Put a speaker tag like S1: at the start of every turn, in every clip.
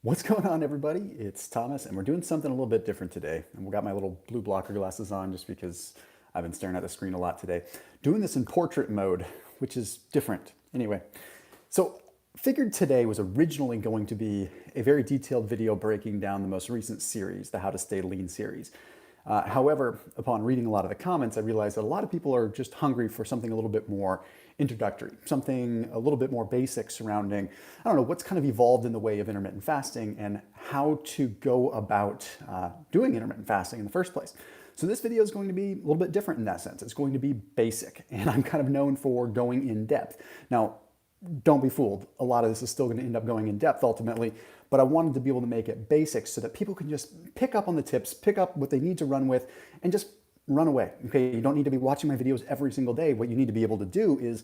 S1: What's going on, everybody? It's Thomas, and we're doing something a little bit different today. And we've got my little blue blocker glasses on just because I've been staring at the screen a lot today. Doing this in portrait mode, which is different. Anyway, so figured today was originally going to be a very detailed video breaking down the most recent series, the How to Stay Lean series. However, upon reading a lot of the comments, I realized that a lot of people are just hungry for something a little bit more introductory, something a little bit more basic surrounding, I don't know, what's kind of evolved in the way of intermittent fasting and how to go about doing intermittent fasting in the first place. So this video is going to be a little bit different in that sense. It's going to be basic, and I'm kind of known for going in depth. Now, don't be fooled. A lot of this is still going to end up going in depth ultimately, but I wanted to be able to make it basic so that people can just pick up on the tips, pick up what they need to run with, and just run away. Okay, you don't need to be watching my videos every single day. What you need to be able to do is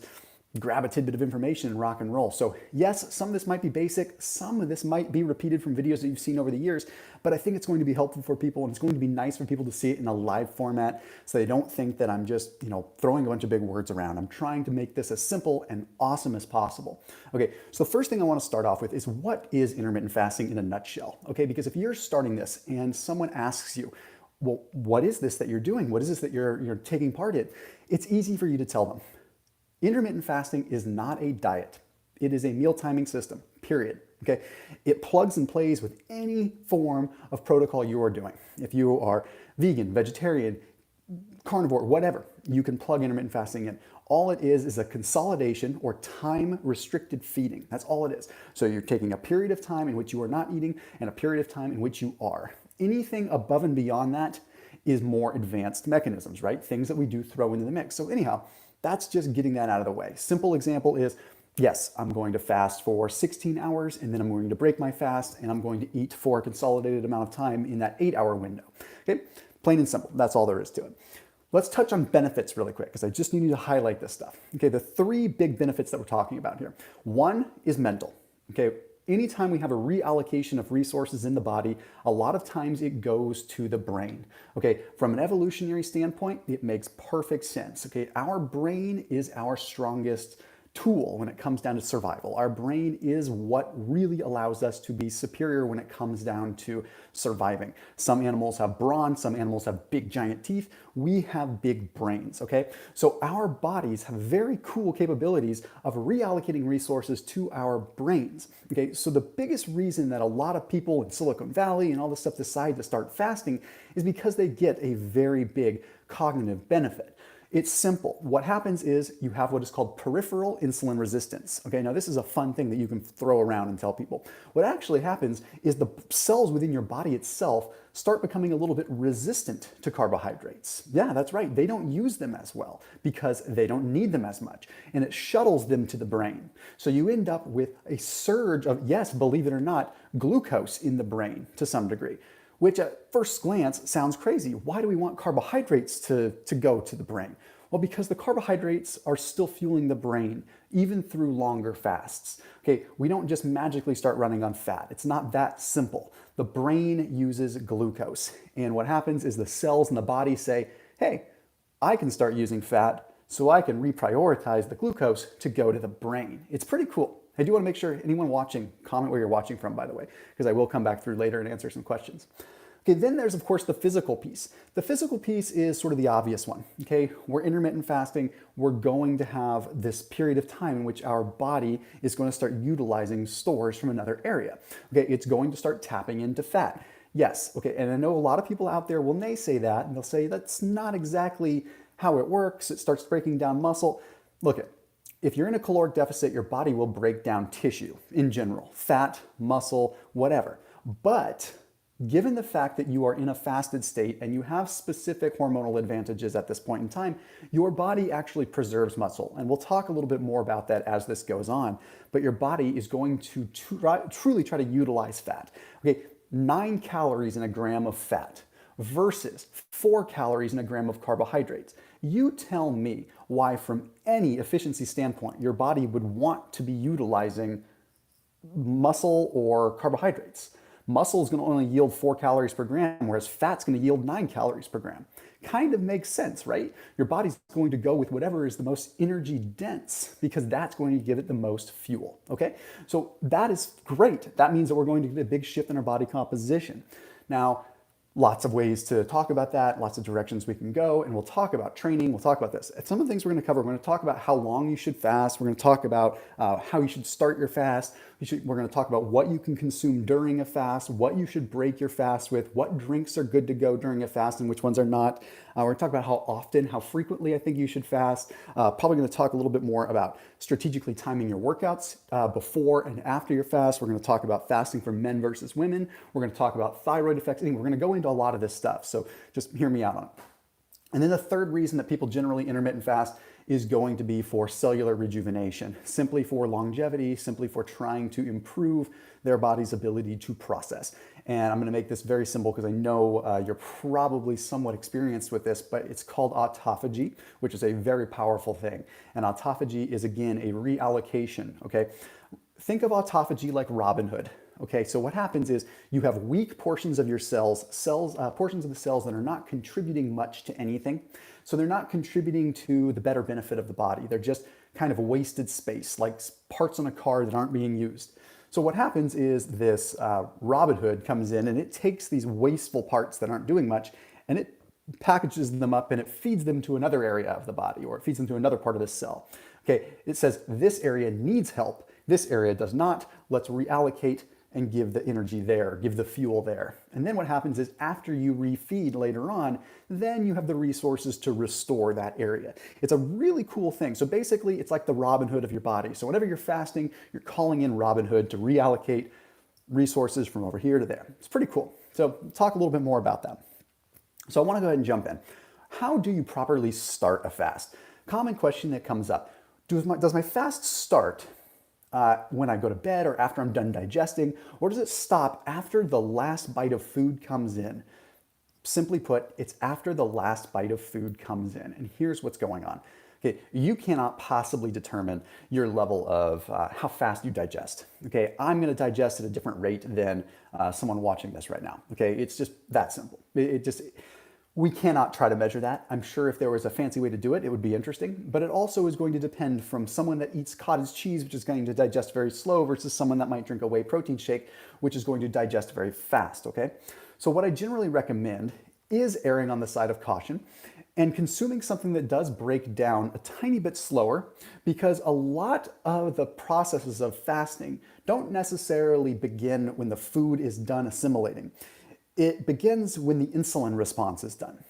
S1: grab a tidbit of information and rock and roll. So yes, some of this might be basic, some of this might be repeated from videos that you've seen over the years, but I think it's going to be helpful for people, and it's going to be nice for people to see it in a live format so they don't think that I'm just, throwing a bunch of big words around. I'm trying to make this as simple and awesome as possible. Okay, so the first thing I want to start off with is, what is intermittent fasting in a nutshell? Okay, because if you're starting this and someone asks you, well, what is this that you're doing? What is this that you're taking part in? It's easy for you to tell them. Intermittent fasting is not a diet. It is a meal timing system, period. Okay? It plugs and plays with any form of protocol you are doing. If you are vegan, vegetarian, carnivore, whatever, you can plug intermittent fasting in. All it is a consolidation or time-restricted feeding. That's all it is. So you're taking a period of time in which you are not eating and a period of time in which you are. Anything above and beyond that is more advanced mechanisms, right? Things that we do throw into the mix. So anyhow, that's just getting that out of the way. Simple example is, yes, I'm going to fast for 16 hours and then I'm going to break my fast and I'm going to eat for a consolidated amount of time in that 8-hour window. Okay, plain and simple. That's all there is to it. Let's touch on benefits really quick because I just need to highlight this stuff. Okay, the three big benefits that we're talking about here. One is mental. Okay, anytime we have a reallocation of resources in the body, a lot of times it goes to the brain. Okay, from an evolutionary standpoint, it makes perfect sense. Okay, our brain is our strongest tool when it comes down to survival. Our brain is what really allows us to be superior when it comes down to surviving. Some animals have brawn, some animals have big giant teeth. We have big brains, okay? So our bodies have very cool capabilities of reallocating resources to our brains, okay? So the biggest reason that a lot of people in Silicon Valley and all this stuff decide to start fasting is because they get a very big cognitive benefit. It's simple. What happens is you have what is called peripheral insulin resistance. Okay, now this is a fun thing that you can throw around and tell people. What actually happens is the cells within your body itself start becoming a little bit resistant to carbohydrates. Yeah, that's right. They don't use them as well because they don't need them as much. And it shuttles them to the brain. So you end up with a surge of, yes, believe it or not, glucose in the brain to some degree, which at first glance sounds crazy. Why do we want carbohydrates to go to the brain? Well, because the carbohydrates are still fueling the brain, even through longer fasts. Okay, we don't just magically start running on fat. It's not that simple. The brain uses glucose. And what happens is the cells in the body say, hey, I can start using fat so I can reprioritize the glucose to go to the brain. It's pretty cool. I do want to make sure anyone watching, comment where you're watching from, by the way, because I will come back through later and answer some questions. Okay, then there's, of course, the physical piece. The physical piece is sort of the obvious one, okay? We're intermittent fasting. We're going to have this period of time in which our body is going to start utilizing stores from another area. Okay, it's going to start tapping into fat. Yes, okay, and I know a lot of people out there will naysay that, and they'll say that's not exactly how it works. It starts breaking down muscle. Look, if you're in a caloric deficit, your body will break down tissue in general, fat, muscle, whatever. But given the fact that you are in a fasted state and you have specific hormonal advantages at this point in time, your body actually preserves muscle. And we'll talk a little bit more about that as this goes on. But your body is going to truly try to utilize fat. Okay, 9 calories in a gram of fat versus 4 calories in a gram of carbohydrates. You tell me why, from any efficiency standpoint, your body would want to be utilizing muscle or carbohydrates. Muscle is going to only yield 4 calories per gram, whereas fat's going to yield 9 calories per gram. Kind of makes sense, right? Your body's going to go with whatever is the most energy dense because that's going to give it the most fuel, okay? So that is great. That means that we're going to get a big shift in our body composition. Now, lots of ways to talk about that, lots of directions we can go, and we'll talk about training, we'll talk about this. Some of the things we're going to cover, we're going to talk about how long you should fast, we're going to talk about how you should start your fast, we're going to talk about what you can consume during a fast, what you should break your fast with, what drinks are good to go during a fast and which ones are not. We're going to talk about how often, how frequently I think you should fast. Probably going to talk a little bit more about strategically timing your workouts before and after your fast. We're going to talk about fasting for men versus women. We're going to talk about thyroid effects. We're going to go into a lot of this stuff, so just hear me out on it. And then the third reason that people generally intermittent fast is going to be for cellular rejuvenation, simply for longevity, simply for trying to improve their body's ability to process. And I'm going to make this very simple because I know you're probably somewhat experienced with this, but it's called autophagy, which is a very powerful thing. And autophagy is, again, a reallocation, okay? Think of autophagy like Robin Hood. Okay, so what happens is you have weak portions of your cells, portions of the cells that are not contributing much to anything. So they're not contributing to the better benefit of the body. They're just kind of wasted space, like parts on a car that aren't being used. So what happens is this Robin Hood comes in and it takes these wasteful parts that aren't doing much and it packages them up and it feeds them to another area of the body, or it feeds them to another part of the cell. Okay, it says this area needs help, this area does not. Let's reallocate and give the energy there, give the fuel there. And then what happens is after you refeed later on, then you have the resources to restore that area. It's a really cool thing. So basically, it's like the Robin Hood of your body. So whenever you're fasting, you're calling in Robin Hood to reallocate resources from over here to there. It's pretty cool. So talk a little bit more about that. So I want to go ahead and jump in. How do you properly start a fast? Common question that comes up. Does my fast start when I go to bed or after I'm done digesting, or does it stop after the last bite of food comes in? Simply put, it's after the last bite of food comes in. And here's what's going on. Okay, you cannot possibly determine your level of how fast you digest. Okay, I'm going to digest at a different rate than someone watching this right now. Okay, it's just that simple. We cannot try to measure that. I'm sure if there was a fancy way to do it, it would be interesting, but it also is going to depend from someone that eats cottage cheese, which is going to digest very slow, versus someone that might drink a whey protein shake, which is going to digest very fast, okay? So what I generally recommend is erring on the side of caution and consuming something that does break down a tiny bit slower, because a lot of the processes of fasting don't necessarily begin when the food is done assimilating. It begins when the insulin response is done.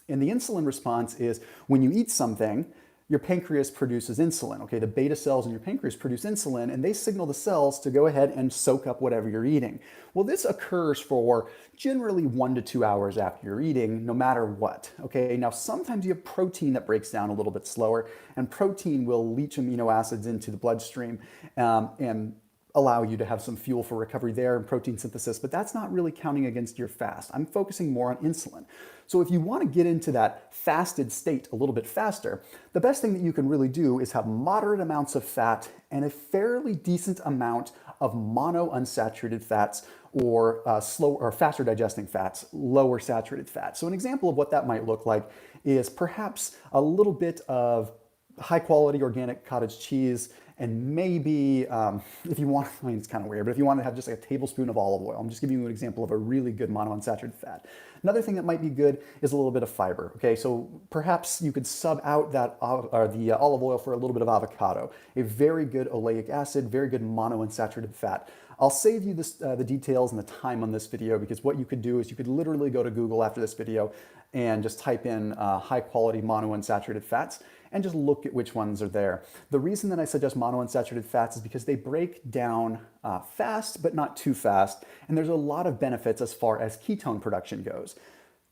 S1: And the insulin response is when you eat something, your pancreas produces insulin. Okay, the beta cells in your pancreas produce insulin and they signal the cells to go ahead and soak up whatever you're eating. Well, this occurs for generally 1 to 2 hours after you're eating, no matter what. Okay, now sometimes you have protein that breaks down a little bit slower, and protein will leach amino acids into the bloodstream and allow you to have some fuel for recovery there and protein synthesis, but that's not really counting against your fast. I'm focusing more on insulin. So if you want to get into that fasted state a little bit faster, the best thing that you can really do is have moderate amounts of fat and a fairly decent amount of monounsaturated fats, or slow or faster digesting fats, lower saturated fats. So an example of what that might look like is perhaps a little bit of high quality organic cottage cheese, and maybe if you want, I mean, it's kind of weird, but if you want to have just like a tablespoon of olive oil, I'm just giving you an example of a really good monounsaturated fat. Another thing that might be good is a little bit of fiber. Okay, so perhaps you could sub out that the olive oil for a little bit of avocado, a very good oleic acid, very good monounsaturated fat. I'll save you the details and the time on this video, because what you could do is you could literally go to Google after this video and just type in high quality monounsaturated fats and just look at which ones are there. The reason that I suggest monounsaturated fats is because they break down fast, but not too fast. And there's a lot of benefits as far as ketone production goes.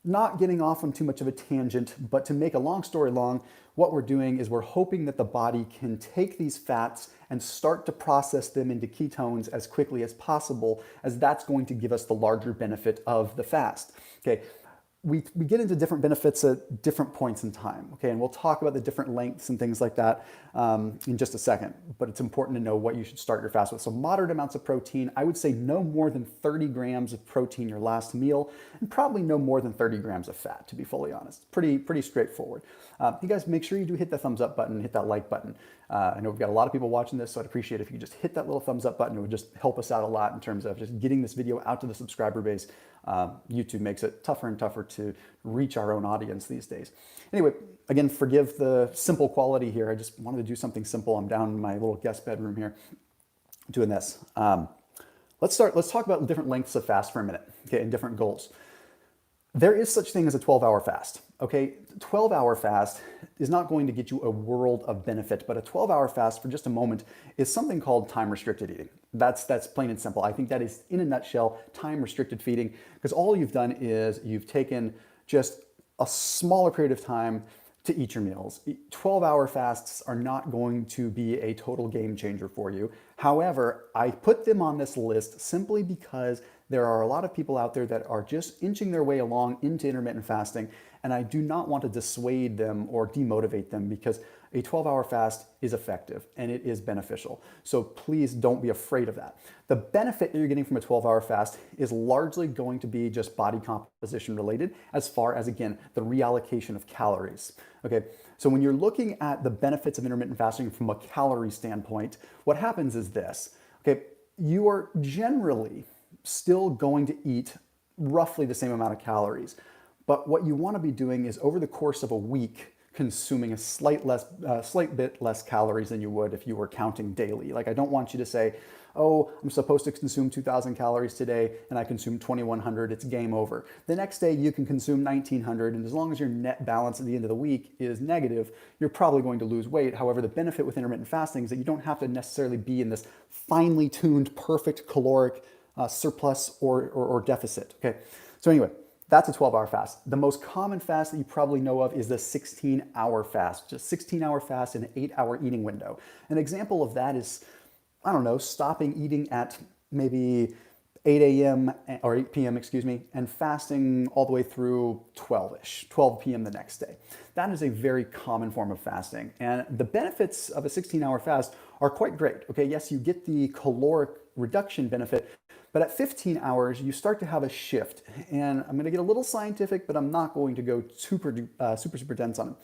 S1: Not getting off on too much of a tangent, but to make a long story long, what we're doing is we're hoping that the body can take these fats and start to process them into ketones as quickly as possible, as that's going to give us the larger benefit of the fast. Okay. we get into different benefits at different points in time, okay? And we'll talk about the different lengths and things like that in just a second, but it's important to know what you should start your fast with. So moderate amounts of protein, I would say no more than 30 grams of protein your last meal, and probably no more than 30 grams of fat, to be fully honest. Pretty straightforward. You guys make sure you do hit the thumbs up button, hit that like button. I know we've got a lot of people watching this, so I'd appreciate if you could just hit that little thumbs up button. It would just help us out a lot in terms of just getting this video out to the subscriber base. YouTube makes it tougher and tougher to reach our own audience these days. Anyway, again, forgive the simple quality here. I just wanted to do something simple. I'm down in my little guest bedroom here doing this. Let's talk about different lengths of fast for a minute, okay, and different goals. There is such thing as a 12-hour fast, okay? 12-hour fast is not going to get you a world of benefit, but a 12-hour fast, for just a moment, is something called time-restricted eating. That's plain and simple. I think that is, in a nutshell, time-restricted feeding, because all you've done is you've taken just a smaller period of time to eat your meals. 12-hour fasts are not going to be a total game changer for you. However, I put them on this list simply because there are a lot of people out there that are just inching their way along into intermittent fasting, and I do not want to dissuade them or demotivate them, because a 12-hour fast is effective and it is beneficial. So please don't be afraid of that. The benefit that you're getting from a 12-hour fast is largely going to be just body composition related, as far as, again, the reallocation of calories. Okay, so when you're looking at the benefits of intermittent fasting from a calorie standpoint, what happens is this. Okay, you are generally still going to eat roughly the same amount of calories, but what you want to be doing is, over the course of a week, consuming a slight bit less calories than you would if you were counting daily. Like, I don't want you to say, oh, I'm supposed to consume 2,000 calories today and I consume 2,100, it's game over. The next day you can consume 1,900, and as long as your net balance at the end of the week is negative, you're probably going to lose weight. However, the benefit with intermittent fasting is that you don't have to necessarily be in this finely tuned, perfect caloric surplus or deficit, okay? So anyway, that's a 12-hour fast. The most common fast that you probably know of is the 16-hour fast, just 16-hour fast in an 8-hour eating window. An example of that is, I don't know, stopping eating at maybe 8 a.m. or 8 p.m., excuse me, and fasting all the way through 12 p.m. the next day. That is a very common form of fasting. And the benefits of a 16-hour fast are quite great. Okay, yes, you get the caloric reduction benefit, but at 15 hours, you start to have a shift. And I'm gonna get a little scientific, but I'm not going to go super dense on it.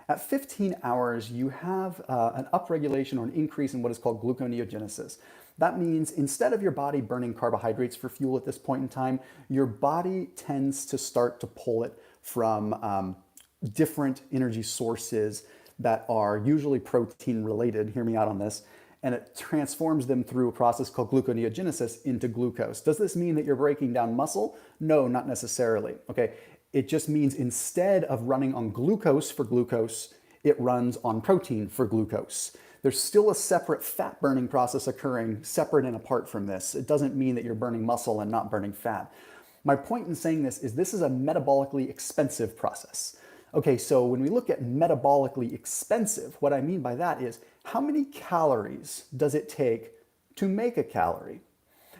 S1: At 15 hours, you have an upregulation or an increase in what is called gluconeogenesis. That means instead of your body burning carbohydrates for fuel at this point in time, your body tends to start to pull it from different energy sources that are usually protein related. Hear me out on this. And it transforms them through a process called gluconeogenesis into glucose. Does this mean that you're breaking down muscle? No, not necessarily, okay? It just means instead of running on glucose for glucose, it runs on protein for glucose. There's still a separate fat burning process occurring separate and apart from this. It doesn't mean that you're burning muscle and not burning fat. My point in saying this is a metabolically expensive process. Okay, so when we look at metabolically expensive, what I mean by that is, how many calories does it take to make a calorie?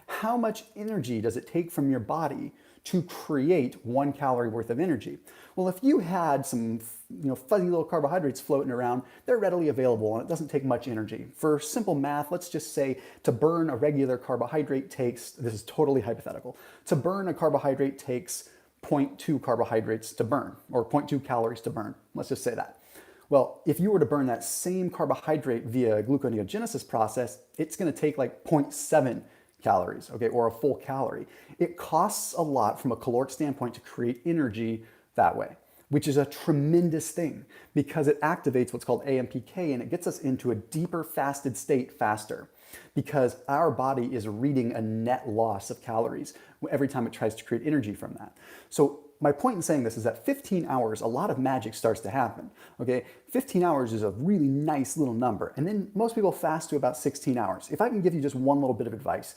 S1: How much energy does it take from your body to create 1 calorie worth of energy? Well, if you had some fuzzy little carbohydrates floating around, they're readily available and it doesn't take much energy. For simple math, let's just say to burn a regular carbohydrate takes, this is totally hypothetical, to burn a carbohydrate takes 0.2 carbohydrates to burn, or 0.2 calories to burn. Let's just say that. Well, if you were to burn that same carbohydrate via a gluconeogenesis process, it's going to take like 0.7 calories, okay, or a full calorie. It costs a lot from a caloric standpoint to create energy that way, which is a tremendous thing because it activates what's called AMPK, and it gets us into a deeper fasted state faster because our body is reading a net loss of calories every time it tries to create energy from that. So my point in saying this is that 15 hours, a lot of magic starts to happen, okay? 15 hours is a really nice little number. And then most people fast to about 16 hours. If I can give you just one little bit of advice,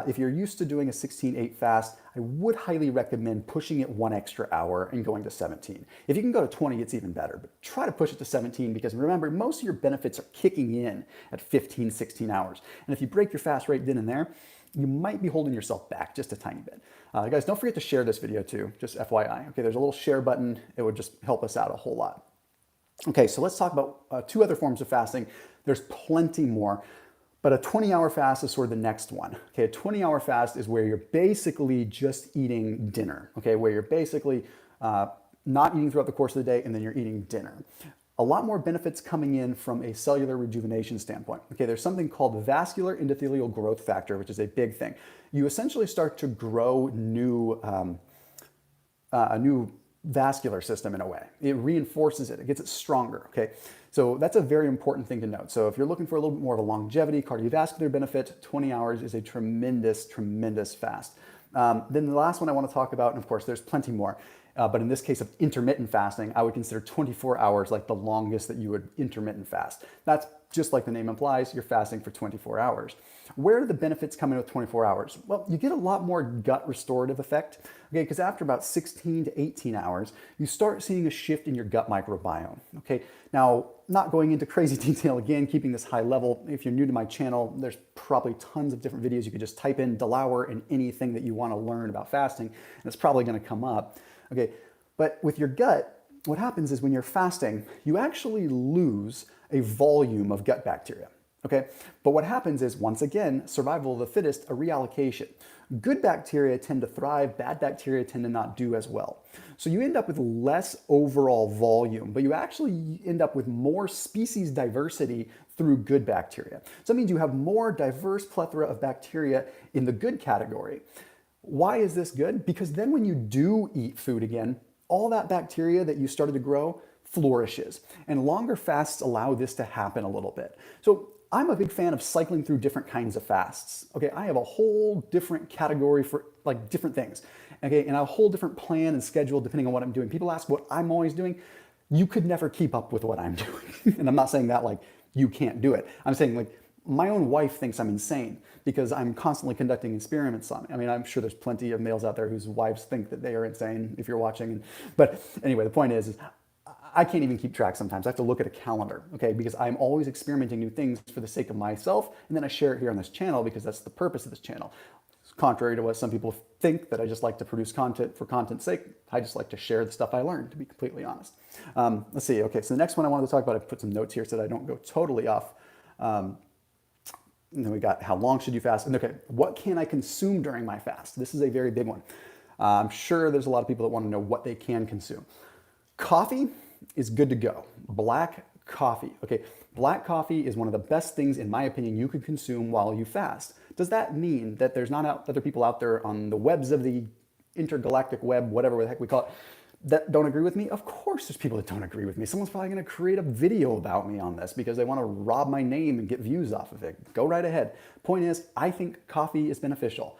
S1: if you're used to doing a 16-8 fast, I would highly recommend pushing it 1 extra hour and going to 17. If you can go to 20, it's even better, but try to push it to 17 because remember, most of your benefits are kicking in at 15, 16 hours. And if you break your fast rate then and there, you might be holding yourself back just a tiny bit. Guys, don't forget to share this video too, just FYI. Okay, there's a little share button. It would just help us out a whole lot. Okay, so let's talk about two other forms of fasting. There's plenty more, but a 20-hour fast is sort of the next one. Okay, a 20-hour fast is where you're basically just eating dinner, okay, where you're basically not eating throughout the course of the day and then you're eating dinner. A lot more benefits coming in from a cellular rejuvenation standpoint. Okay, there's something called vascular endothelial growth factor, which is a big thing. You essentially start to grow a new vascular system in a way. It reinforces it, it gets it stronger, okay? So that's a very important thing to note. So if you're looking for a little bit more of a longevity, cardiovascular benefit, 20 hours is a tremendous, tremendous fast. Then the last one I want to talk about, and of course there's plenty more, but in this case of intermittent fasting, I would consider 24 hours like the longest that you would intermittent fast. That's just like the name implies, you're fasting for 24 hours. Where do the benefits come in with 24 hours? Well, you get a lot more gut restorative effect, okay, because after about 16 to 18 hours, you start seeing a shift in your gut microbiome, okay? Now, not going into crazy detail again, keeping this high level, if you're new to my channel, there's probably tons of different videos. You could just type in DeLauer and anything that you want to learn about fasting, and it's probably going to come up, okay? But with your gut, what happens is when you're fasting, you actually lose a volume of gut bacteria, okay? But what happens is, once again, survival of the fittest, a reallocation. Good bacteria tend to thrive, bad bacteria tend to not do as well. So you end up with less overall volume, but you actually end up with more species diversity through good bacteria. So that means you have more diverse plethora of bacteria in the good category. Why is this good? Because then when you do eat food again, all that bacteria that you started to grow flourishes. And longer fasts allow this to happen a little bit. So I'm a big fan of cycling through different kinds of fasts. Okay, I have a whole different category for like different things. Okay, and a whole different plan and schedule depending on what I'm doing. People ask what I'm always doing. You could never keep up with what I'm doing. And I'm not saying that like you can't do it. I'm saying like my own wife thinks I'm insane because I'm constantly conducting experiments on it. I mean, I'm sure there's plenty of males out there whose wives think that they are insane if you're watching. But anyway, the point is I can't even keep track sometimes. I have to look at a calendar, okay? Because I'm always experimenting new things for the sake of myself, and then I share it here on this channel because that's the purpose of this channel. Contrary to what some people think, that I just like to produce content for content's sake, I just like to share the stuff I learned, to be completely honest. Let's see, okay, so the next one I wanted to talk about, I put some notes here so that I don't go totally off. And then we got how long should you fast? And okay, what can I consume during my fast? This is a very big one. I'm sure there's a lot of people that want to know what they can consume. Coffee is good to go. Black coffee. Okay, black coffee is one of the best things, in my opinion, you could consume while you fast. Does that mean that there's not other people out there on the webs of the intergalactic web, whatever the heck we call it, that don't agree with me? Of course there's people that don't agree with me. Someone's probably going to create a video about me on this because they want to rob my name and get views off of it. Go right ahead. Point is, I think coffee is beneficial.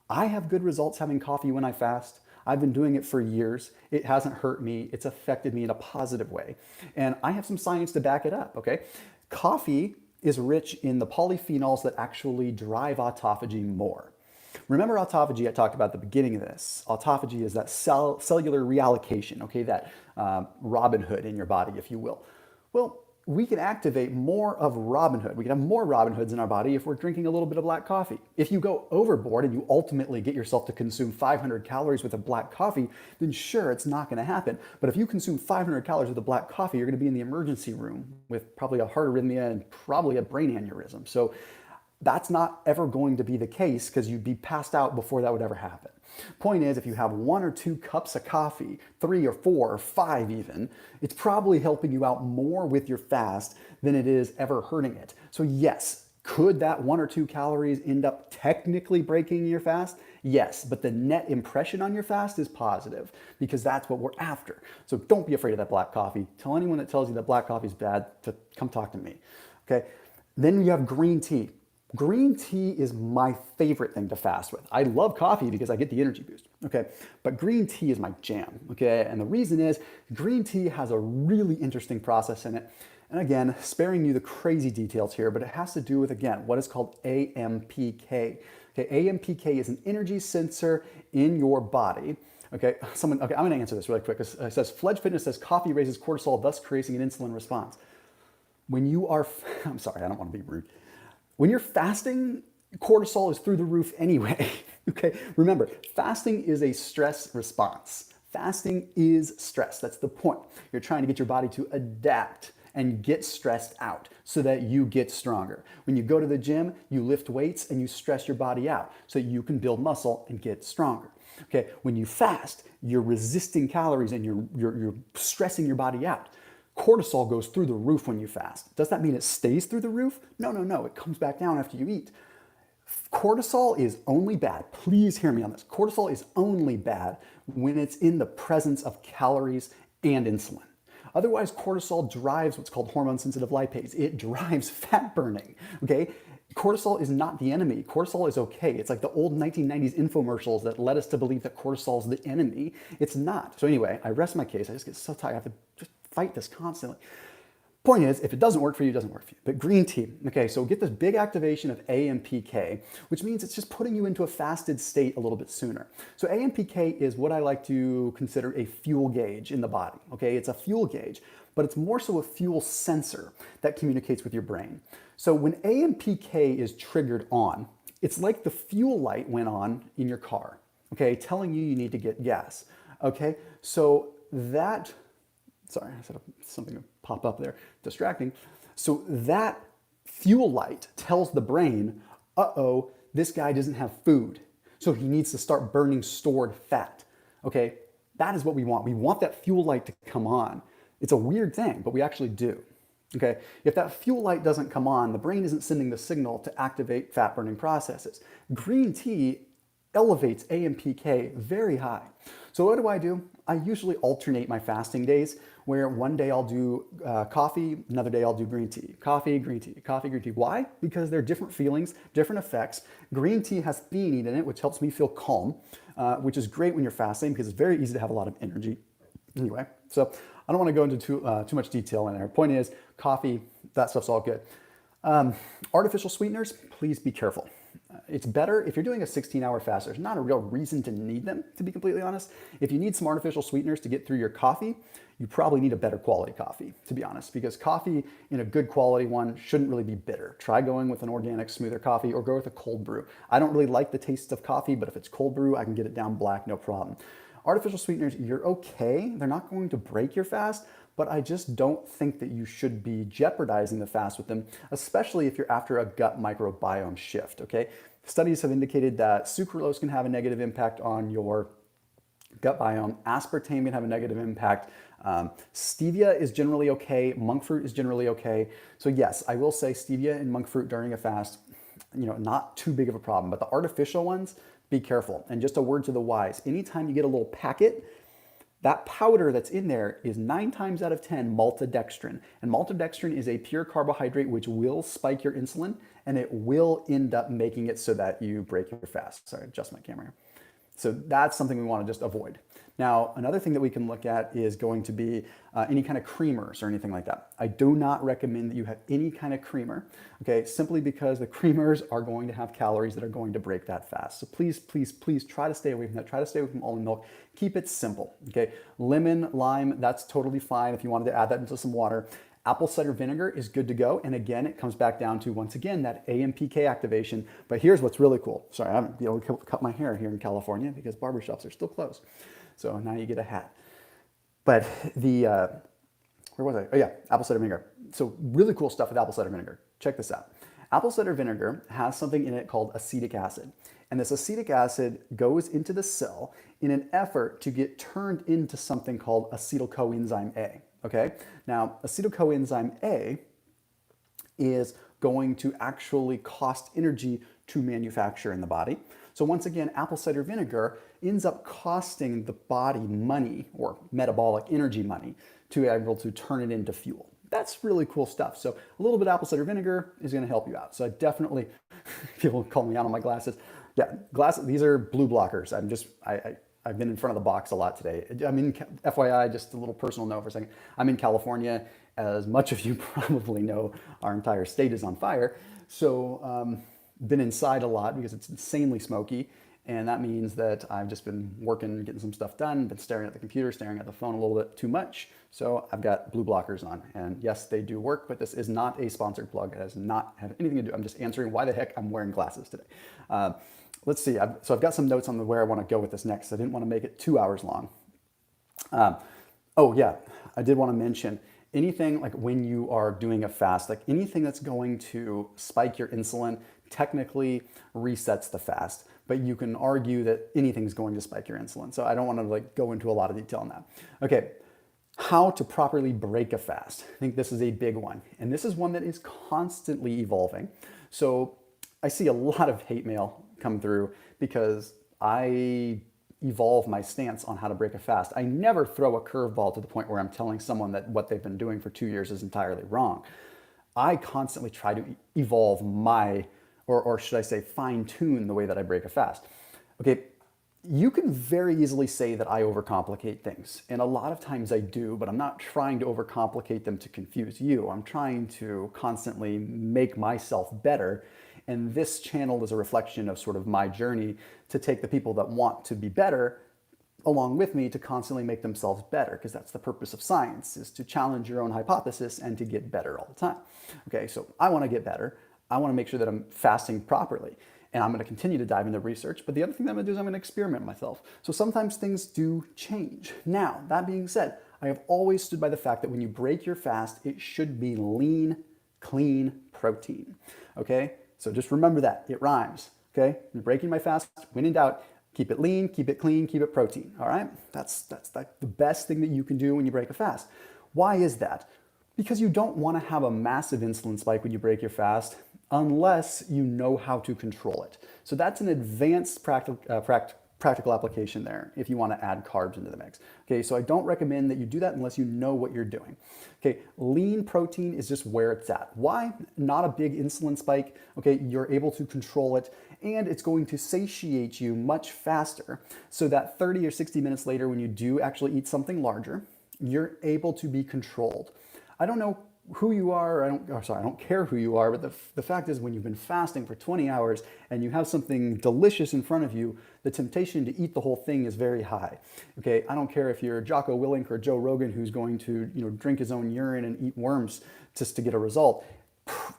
S1: I have good results having coffee when I fast. I've been doing it for years. It hasn't hurt me. It's affected me in a positive way. And I have some science to back it up, okay? Coffee is rich in the polyphenols that actually drive autophagy more. Remember autophagy I talked about at the beginning of this. Autophagy is that cellular reallocation, okay? That Robin Hood in your body, if you will. Well, we can activate more of Robin Hood. We can have more Robin Hoods in our body if we're drinking a little bit of black coffee. If you go overboard and you ultimately get yourself to consume 500 calories with a black coffee, then sure, it's not going to happen. But if you consume 500 calories with a black coffee, you're going to be in the emergency room with probably a heart arrhythmia and probably a brain aneurysm. So that's not ever going to be the case because you'd be passed out before that would ever happen. Point is, if you have 1 or 2 cups of coffee, 3 or 4 or 5 even, it's probably helping you out more with your fast than it is ever hurting it. So yes, could that 1 or 2 calories end up technically breaking your fast? Yes, but the net impression on your fast is positive because that's what we're after. So don't be afraid of that black coffee. Tell anyone that tells you that black coffee is bad to come talk to me, okay? Then you have green tea. Green tea is my favorite thing to fast with. I love coffee because I get the energy boost, okay? But green tea is my jam, okay? And the reason is green tea has a really interesting process in it. And again, sparing you the crazy details here, but it has to do with, again, what is called AMPK. Okay, AMPK is an energy sensor in your body. Okay, I'm gonna answer this really quick. It says, Fledge Fitness says coffee raises cortisol, thus creating an insulin response. When you are, I'm sorry, I don't want to be rude. When you're fasting, cortisol is through the roof anyway. Okay, remember, fasting is a stress response. Fasting is stress. That's the point. You're trying to get your body to adapt and get stressed out so that you get stronger. When you go to the gym, you lift weights and you stress your body out so that you can build muscle and get stronger. Okay, when you fast, you're resisting calories and you're stressing your body out. Cortisol goes through the roof when you fast. Does that mean it stays through the roof? No, no, no. It comes back down after you eat. Cortisol is only bad. Please hear me on this. Cortisol is only bad when it's in the presence of calories and insulin. Otherwise, cortisol drives what's called hormone-sensitive lipase. It drives fat burning, okay? Cortisol is not the enemy. Cortisol is okay. It's like the old 1990s infomercials that led us to believe that cortisol is the enemy. It's not. So anyway, I rest my case. I just get so tired. I have to just fight this constantly. Point is, if it doesn't work for you, it doesn't work for you. But green tea, okay, so get this big activation of AMPK, which means it's just putting you into a fasted state a little bit sooner. So AMPK is what I like to consider a fuel gauge in the body, okay? It's a fuel gauge, but it's more so a fuel sensor that communicates with your brain. So when AMPK is triggered on, it's like the fuel light went on in your car, okay, telling you need to get gas, okay? So that, sorry, I said something to pop up there, distracting. So that fuel light tells the brain, uh-oh, this guy doesn't have food. So he needs to start burning stored fat, okay? That is what we want. We want that fuel light to come on. It's a weird thing, but we actually do, okay? If that fuel light doesn't come on, the brain isn't sending the signal to activate fat burning processes. Green tea elevates AMPK very high. So what do? I usually alternate my fasting days where one day I'll do coffee, another day I'll do green tea. Coffee, green tea, coffee, green tea. Why? Because they're different feelings, different effects. Green tea has theanine in it, which helps me feel calm, which is great when you're fasting because it's very easy to have a lot of energy. Anyway, so I don't want to go into too much detail in there. Point is, coffee, that stuff's all good. Artificial sweeteners, please be careful. It's better if you're doing a 16-hour fast. There's not a real reason to need them, to be completely honest. If you need some artificial sweeteners to get through your coffee, you probably need a better quality coffee, to be honest, because coffee in a good quality one shouldn't really be bitter. Try going with an organic, smoother coffee or go with a cold brew. I don't really like the taste of coffee, but if it's cold brew, I can get it down black, no problem. Artificial sweeteners, you're okay. They're not going to break your fast, but I just don't think that you should be jeopardizing the fast with them, especially if you're after a gut microbiome shift, okay? Studies have indicated that sucralose can have a negative impact on your gut biome. Aspartame can have a negative impact. Stevia is generally okay. Monk fruit is generally okay. So yes, I will say stevia and monk fruit during a fast, not too big of a problem, but the artificial ones, be careful. And just a word to the wise, anytime you get a little packet, that powder that's in there is 9 times out of 10 maltodextrin. And maltodextrin is a pure carbohydrate which will spike your insulin and it will end up making it so that you break your fast. Sorry, adjust my camera here. So that's something we want to just avoid. Now, another thing that we can look at is going to be any kind of creamers or anything like that. I do not recommend that you have any kind of creamer, okay, simply because the creamers are going to have calories that are going to break that fast. So please, please, please try to stay away from that. Try to stay away from almond milk. Keep it simple, okay? Lemon, lime, that's totally fine if you wanted to add that into some water. Apple cider vinegar is good to go. And again, it comes back down to, once again, that AMPK activation. But here's what's really cool. Sorry, I haven't been able to cut my hair here in California because barbershops are still closed. So now you get a hat. But where was I? Oh yeah, apple cider vinegar. So really cool stuff with apple cider vinegar. Check this out. Apple cider vinegar has something in it called acetic acid. And this acetic acid goes into the cell in an effort to get turned into something called acetyl-coenzyme A. Okay? Now, acetyl-coenzyme A is going to actually cost energy to manufacture in the body. So once again, apple cider vinegar ends up costing the body money or metabolic energy money to be able to turn it into fuel. That's really cool stuff. So a little bit of apple cider vinegar is going to help you out. So I definitely, people call me out on my glasses. Yeah, these are blue blockers. I've been in front of the box a lot today. FYI, just a little personal note for a second. I'm in California. As much of you probably know, our entire state is on fire. So been inside a lot because it's insanely smoky. And that means that I've just been working, getting some stuff done, been staring at the computer, staring at the phone a little bit too much. So I've got blue blockers on. And yes, they do work, but this is not a sponsored plug. It does not have anything to do. I'm just answering why the heck I'm wearing glasses today. Let's see. So I've got some notes on where I want to go with this next. I didn't want to make it 2 hours long. Oh yeah, I did want to mention anything like when you are doing a fast, like anything that's going to spike your insulin technically resets the fast, but you can argue that anything's going to spike your insulin. So I don't want to like go into a lot of detail on that. Okay, how to properly break a fast. I think this is a big one, and this is one that is constantly evolving. So I see a lot of hate mail come through because I evolve my stance on how to break a fast. I never throw a curveball to the point where I'm telling someone that what they've been doing for 2 years is entirely wrong. I constantly try to evolve my, or should I say fine tune the way that I break a fast. Okay, you can very easily say that I overcomplicate things, and a lot of times I do, but I'm not trying to overcomplicate them to confuse you. I'm trying to constantly make myself better. And this channel is a reflection of sort of my journey to take the people that want to be better along with me to constantly make themselves better, because that's the purpose of science, is to challenge your own hypothesis and to get better all the time. Okay, so I want to get better. I want to make sure that I'm fasting properly. And I'm going to continue to dive into research. But the other thing that I'm going to do is I'm going to experiment myself. So sometimes things do change. Now, that being said, I have always stood by the fact that when you break your fast, it should be lean, clean protein. Okay? So just remember that. It rhymes. Okay? You're breaking my fast. When in doubt, keep it lean, keep it clean, keep it protein. All right? That's like the best thing that you can do when you break a fast. Why is that? Because you don't want to have a massive insulin spike when you break your fast unless you know how to control it. So that's an advanced practical application there if you want to add carbs into the mix. Okay, so I don't recommend that you do that unless you know what you're doing. Okay, lean protein is just where it's at. Why? Not a big insulin spike. Okay, you're able to control it, and it's going to satiate you much faster so that 30 or 60 minutes later when you do actually eat something larger, you're able to be controlled. I don't know who you are, I don't care who you are, but the fact is when you've been fasting for 20 hours and you have something delicious in front of you, the temptation to eat the whole thing is very high. Okay, I don't care if you're Jocko Willink or Joe Rogan who's going to drink his own urine and eat worms just to get a result.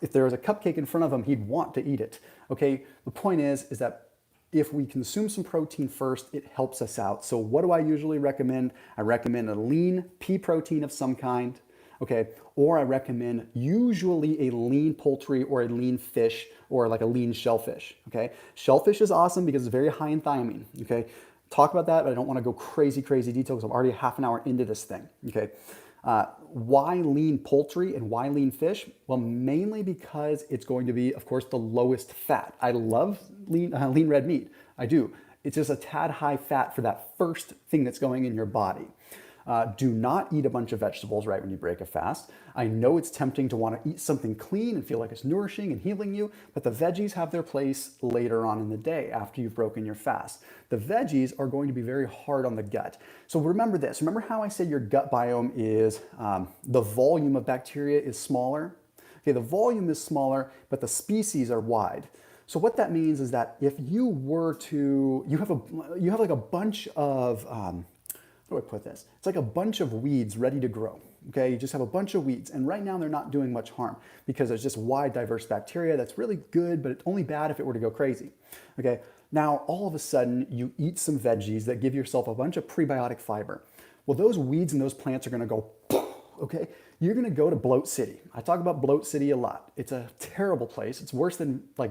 S1: If there was a cupcake in front of him, he'd want to eat it. Okay, the point is that if we consume some protein first, it helps us out. So what do I usually recommend? I recommend a lean pea protein of some kind. Okay, or I recommend usually a lean poultry or a lean fish or like a lean shellfish. Okay, shellfish is awesome because it's very high in thiamine. Okay, talk about that, but I don't want to go crazy detail because I'm already half an hour into this thing. Okay, why lean poultry and why lean fish? Well, mainly because it's going to be, of course, the lowest fat. I love lean red meat. I do. It's just a tad high fat for that first thing that's going in your body. Do not eat a bunch of vegetables right when you break a fast. I know it's tempting to want to eat something clean and feel like it's nourishing and healing you, but the veggies have their place later on in the day after you've broken your fast. The veggies are going to be very hard on the gut. So remember this. Remember how I said your gut biome is, the volume of bacteria is smaller? Okay, the volume is smaller, but the species are wide. So what that means is that if you were to, you have like a bunch of, how do I put this? It's like a bunch of weeds ready to grow. Okay, you just have a bunch of weeds, and right now they're not doing much harm because there's just wide, diverse bacteria that's really good, but it's only bad if it were to go crazy. Okay, now all of a sudden you eat some veggies that give yourself a bunch of prebiotic fiber. Well, those weeds and those plants are going to go, okay, you're going to go to Bloat City. I talk about Bloat City a lot. It's a terrible place. It's worse than I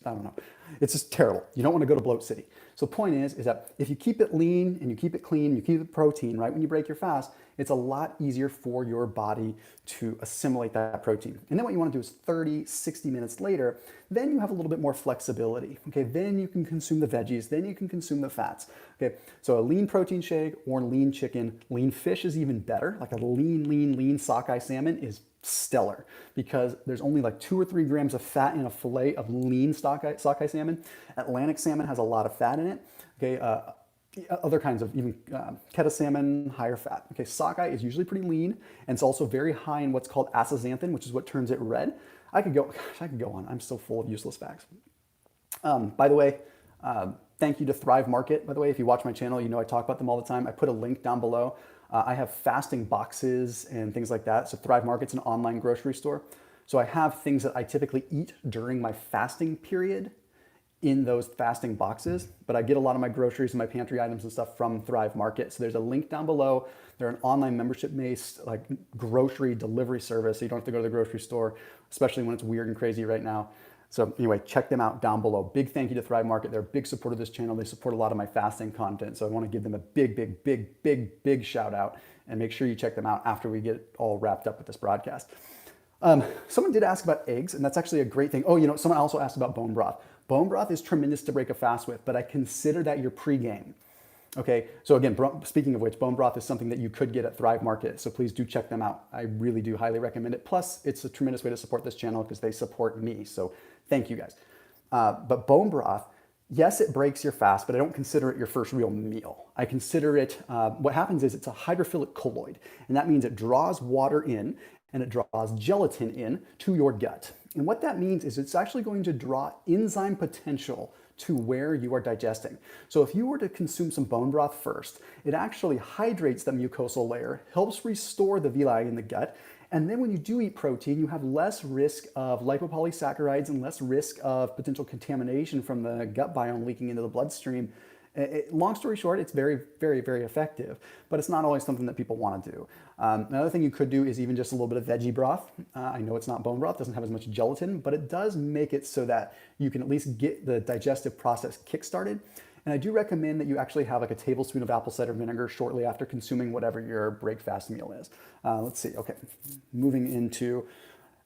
S1: don't know. It's just terrible. You don't want to go to Bloat City. So the point is that if you keep it lean and you keep it clean, you keep it protein right when you break your fast, it's a lot easier for your body to assimilate that protein. And then what you want to do is 30, 60 minutes later, then you have a little bit more flexibility. Okay, then you can consume the veggies, then you can consume the fats. Okay, so a lean protein shake or lean chicken, lean fish is even better. Like a lean sockeye salmon is stellar because there's only like 2 or 3 grams of fat in a fillet of lean sockeye salmon. Atlantic salmon has a lot of fat in it. Okay, other kinds of even Keta salmon, higher fat. Okay, sockeye is usually pretty lean, and it's also very high in what's called astaxanthin, which is what turns it red. I could go on. I'm so full of useless facts. By the way, Thank you to Thrive Market, by the way. If you watch my channel, you know I talk about them all the time. I put a link down below. I have fasting boxes and things like that. So Thrive Market's an online grocery store. So I have things that I typically eat during my fasting period in those fasting boxes, but I get a lot of my groceries and my pantry items and stuff from Thrive Market. So there's a link down below. They're an online membership-based like grocery delivery service, so you don't have to go to the grocery store, especially when it's weird and crazy right now. So anyway, check them out down below. Big thank you to Thrive Market. They're a big supporter of this channel. They support a lot of my fasting content. So I want to give them a big shout out, and make sure you check them out after we get all wrapped up with this broadcast. Someone did ask about eggs, and that's actually a great thing. Oh, someone also asked about bone broth. Bone broth is tremendous to break a fast with, but I consider that your pregame. Okay, so again, speaking of which, bone broth is something that you could get at Thrive Market, so please do check them out. I really do highly recommend it. Plus, it's a tremendous way to support this channel because they support me, so thank you guys. But bone broth, yes, it breaks your fast, but I don't consider it your first real meal. I consider it, what happens is it's a hydrophilic colloid, and that means it draws water in and it draws gelatin in to your gut. And what that means is it's actually going to draw enzyme potential to where you are digesting. So if you were to consume some bone broth first, it actually hydrates the mucosal layer, helps restore the villi in the gut, and then when you do eat protein, you have less risk of lipopolysaccharides and less risk of potential contamination from the gut biome leaking into the bloodstream. Long story short, it's very effective, but it's not always something that people want to do. Another thing you could do is even just a little bit of veggie broth. I know it's not bone broth, doesn't have as much gelatin, but it does make it so that you can at least get the digestive process kick-started. And I do recommend that you actually have like a tablespoon of apple cider vinegar shortly after consuming whatever your breakfast meal is. Let's see, okay, moving into,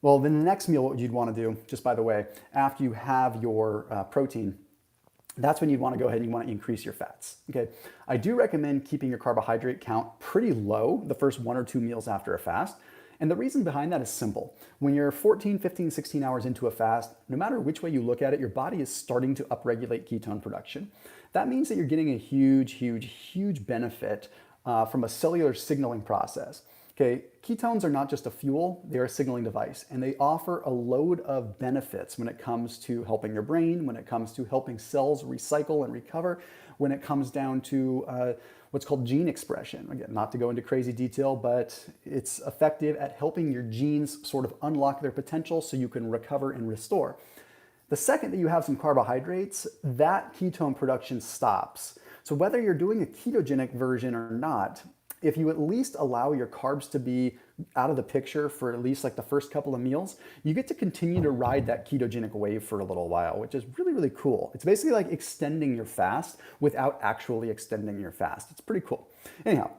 S1: well, the next meal, what you'd want to do, just by the way, after you have your protein, that's when you'd want to go ahead and you want to increase your fats. Okay, I do recommend keeping your carbohydrate count pretty low the first 1 or 2 meals after a fast. And the reason behind that is simple. When you're 14, 15, 16 hours into a fast, no matter which way you look at it, your body is starting to upregulate ketone production. That means that you're getting a huge benefit from a cellular signaling process. Okay, ketones are not just a fuel, they're a signaling device, and they offer a load of benefits when it comes to helping your brain, when it comes to helping cells recycle and recover, when it comes down to what's called gene expression. Again, not to go into crazy detail, but it's effective at helping your genes sort of unlock their potential so you can recover and restore. The second that you have some carbohydrates, that ketone production stops. So whether you're doing a ketogenic version or not, if you at least allow your carbs to be out of the picture for at least like the first couple of meals, you get to continue to ride that ketogenic wave for a little while, which is really cool. It's basically like extending your fast without actually extending your fast. It's pretty cool. Anyhow,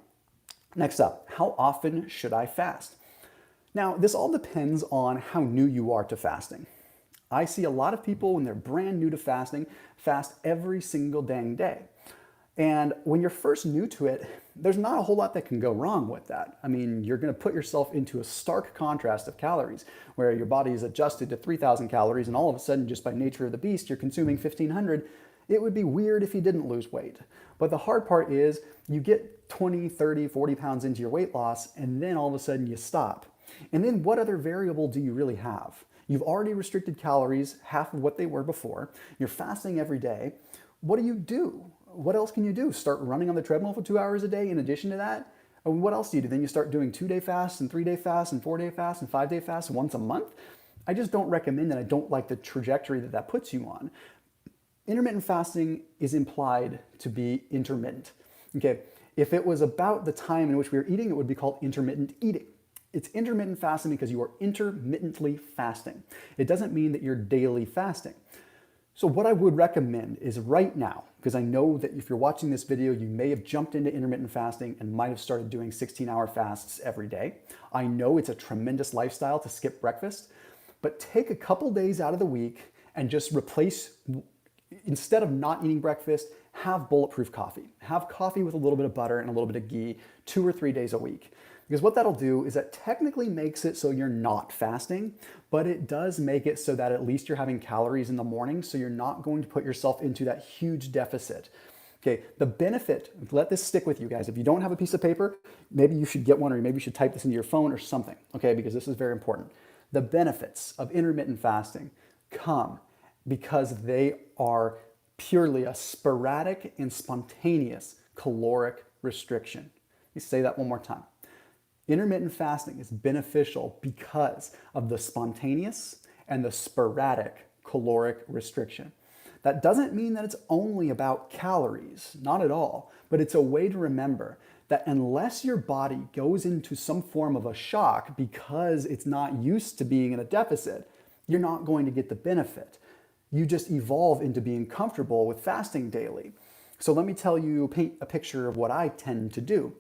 S1: next up, how often should I fast? Now, this all depends on how new you are to fasting. I see a lot of people when they're brand new to fasting, fast every single dang day. And when you're first new to it, there's not a whole lot that can go wrong with that. I mean, you're going to put yourself into a stark contrast of calories, where your body is adjusted to 3,000 calories, and all of a sudden, just by nature of the beast, you're consuming 1,500. It would be weird if you didn't lose weight. But the hard part is you get 20, 30, 40 pounds into your weight loss, and then all of a sudden you stop. And then what other variable do you really have? You've already restricted calories, half of what they were before. You're fasting every day. What do? What else can you do? Start running on the treadmill for 2 hours a day in addition to that? And what else do you do? Then you start doing 2-day fasts and 3-day fasts and 4-day fasts and 5-day fasts once a month? I just don't recommend that. I don't like the trajectory that that puts you on. Intermittent fasting is implied to be intermittent. Okay, if it was about the time in which we were eating, it would be called intermittent eating. It's intermittent fasting because you are intermittently fasting. It doesn't mean that you're daily fasting. So what I would recommend is right now, because I know that if you're watching this video, you may have jumped into intermittent fasting and might have started doing 16-hour fasts every day. I know it's a tremendous lifestyle to skip breakfast, but take a couple days out of the week and just replace, instead of not eating breakfast, have bulletproof coffee. Have coffee with a little bit of butter and a little bit of ghee 2 or 3 days a week. Because what that'll do is that technically makes it so you're not fasting, but it does make it so that at least you're having calories in the morning, so you're not going to put yourself into that huge deficit. Okay, the benefit, let this stick with you guys. If you don't have a piece of paper, maybe you should get one, or maybe you should type this into your phone or something, okay, because this is very important. The benefits of intermittent fasting come because they are purely a sporadic and spontaneous caloric restriction. Let me say that one more time. Intermittent fasting is beneficial because of the spontaneous and the sporadic caloric restriction. That doesn't mean that it's only about calories, not at all, but it's a way to remember that unless your body goes into some form of a shock because it's not used to being in a deficit, you're not going to get the benefit. You just evolve into being comfortable with fasting daily. So let me paint a picture of what I tend to do.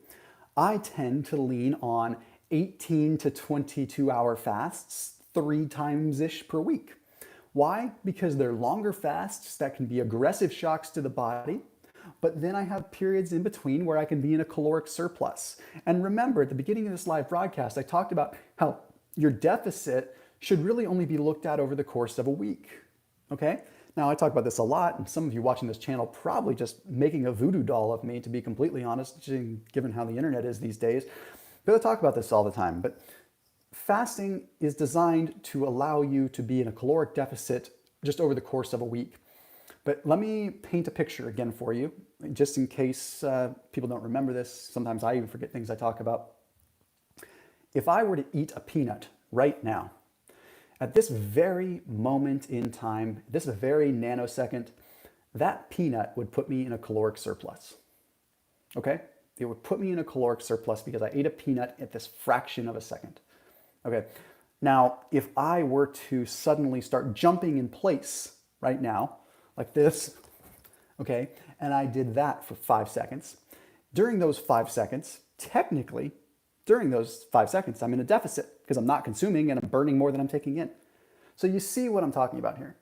S1: I tend to lean on 18 to 22 hour fasts 3 times-ish per week. Why? Because they're longer fasts that can be aggressive shocks to the body, but then I have periods in between where I can be in a caloric surplus. And remember, at the beginning of this live broadcast, I talked about how your deficit should really only be looked at over the course of a week, okay? Now, I talk about this a lot, and some of you watching this channel probably just making a voodoo doll of me, to be completely honest, given how the internet is these days. But I talk about this all the time. But fasting is designed to allow you to be in a caloric deficit just over the course of a week. But let me paint a picture again for you, just in case people don't remember this. Sometimes I even forget things I talk about. If I were to eat a peanut right now, at this very moment in time, this very nanosecond, that peanut would put me in a caloric surplus. Okay? It would put me in a caloric surplus because I ate a peanut at this fraction of a second. Okay. Now, if I were to suddenly start jumping in place right now, like this, okay, and I did that for 5 seconds, during those 5 seconds, technically, during those 5 seconds, I'm in a deficit because I'm not consuming and I'm burning more than I'm taking in. So you see what I'm talking about here.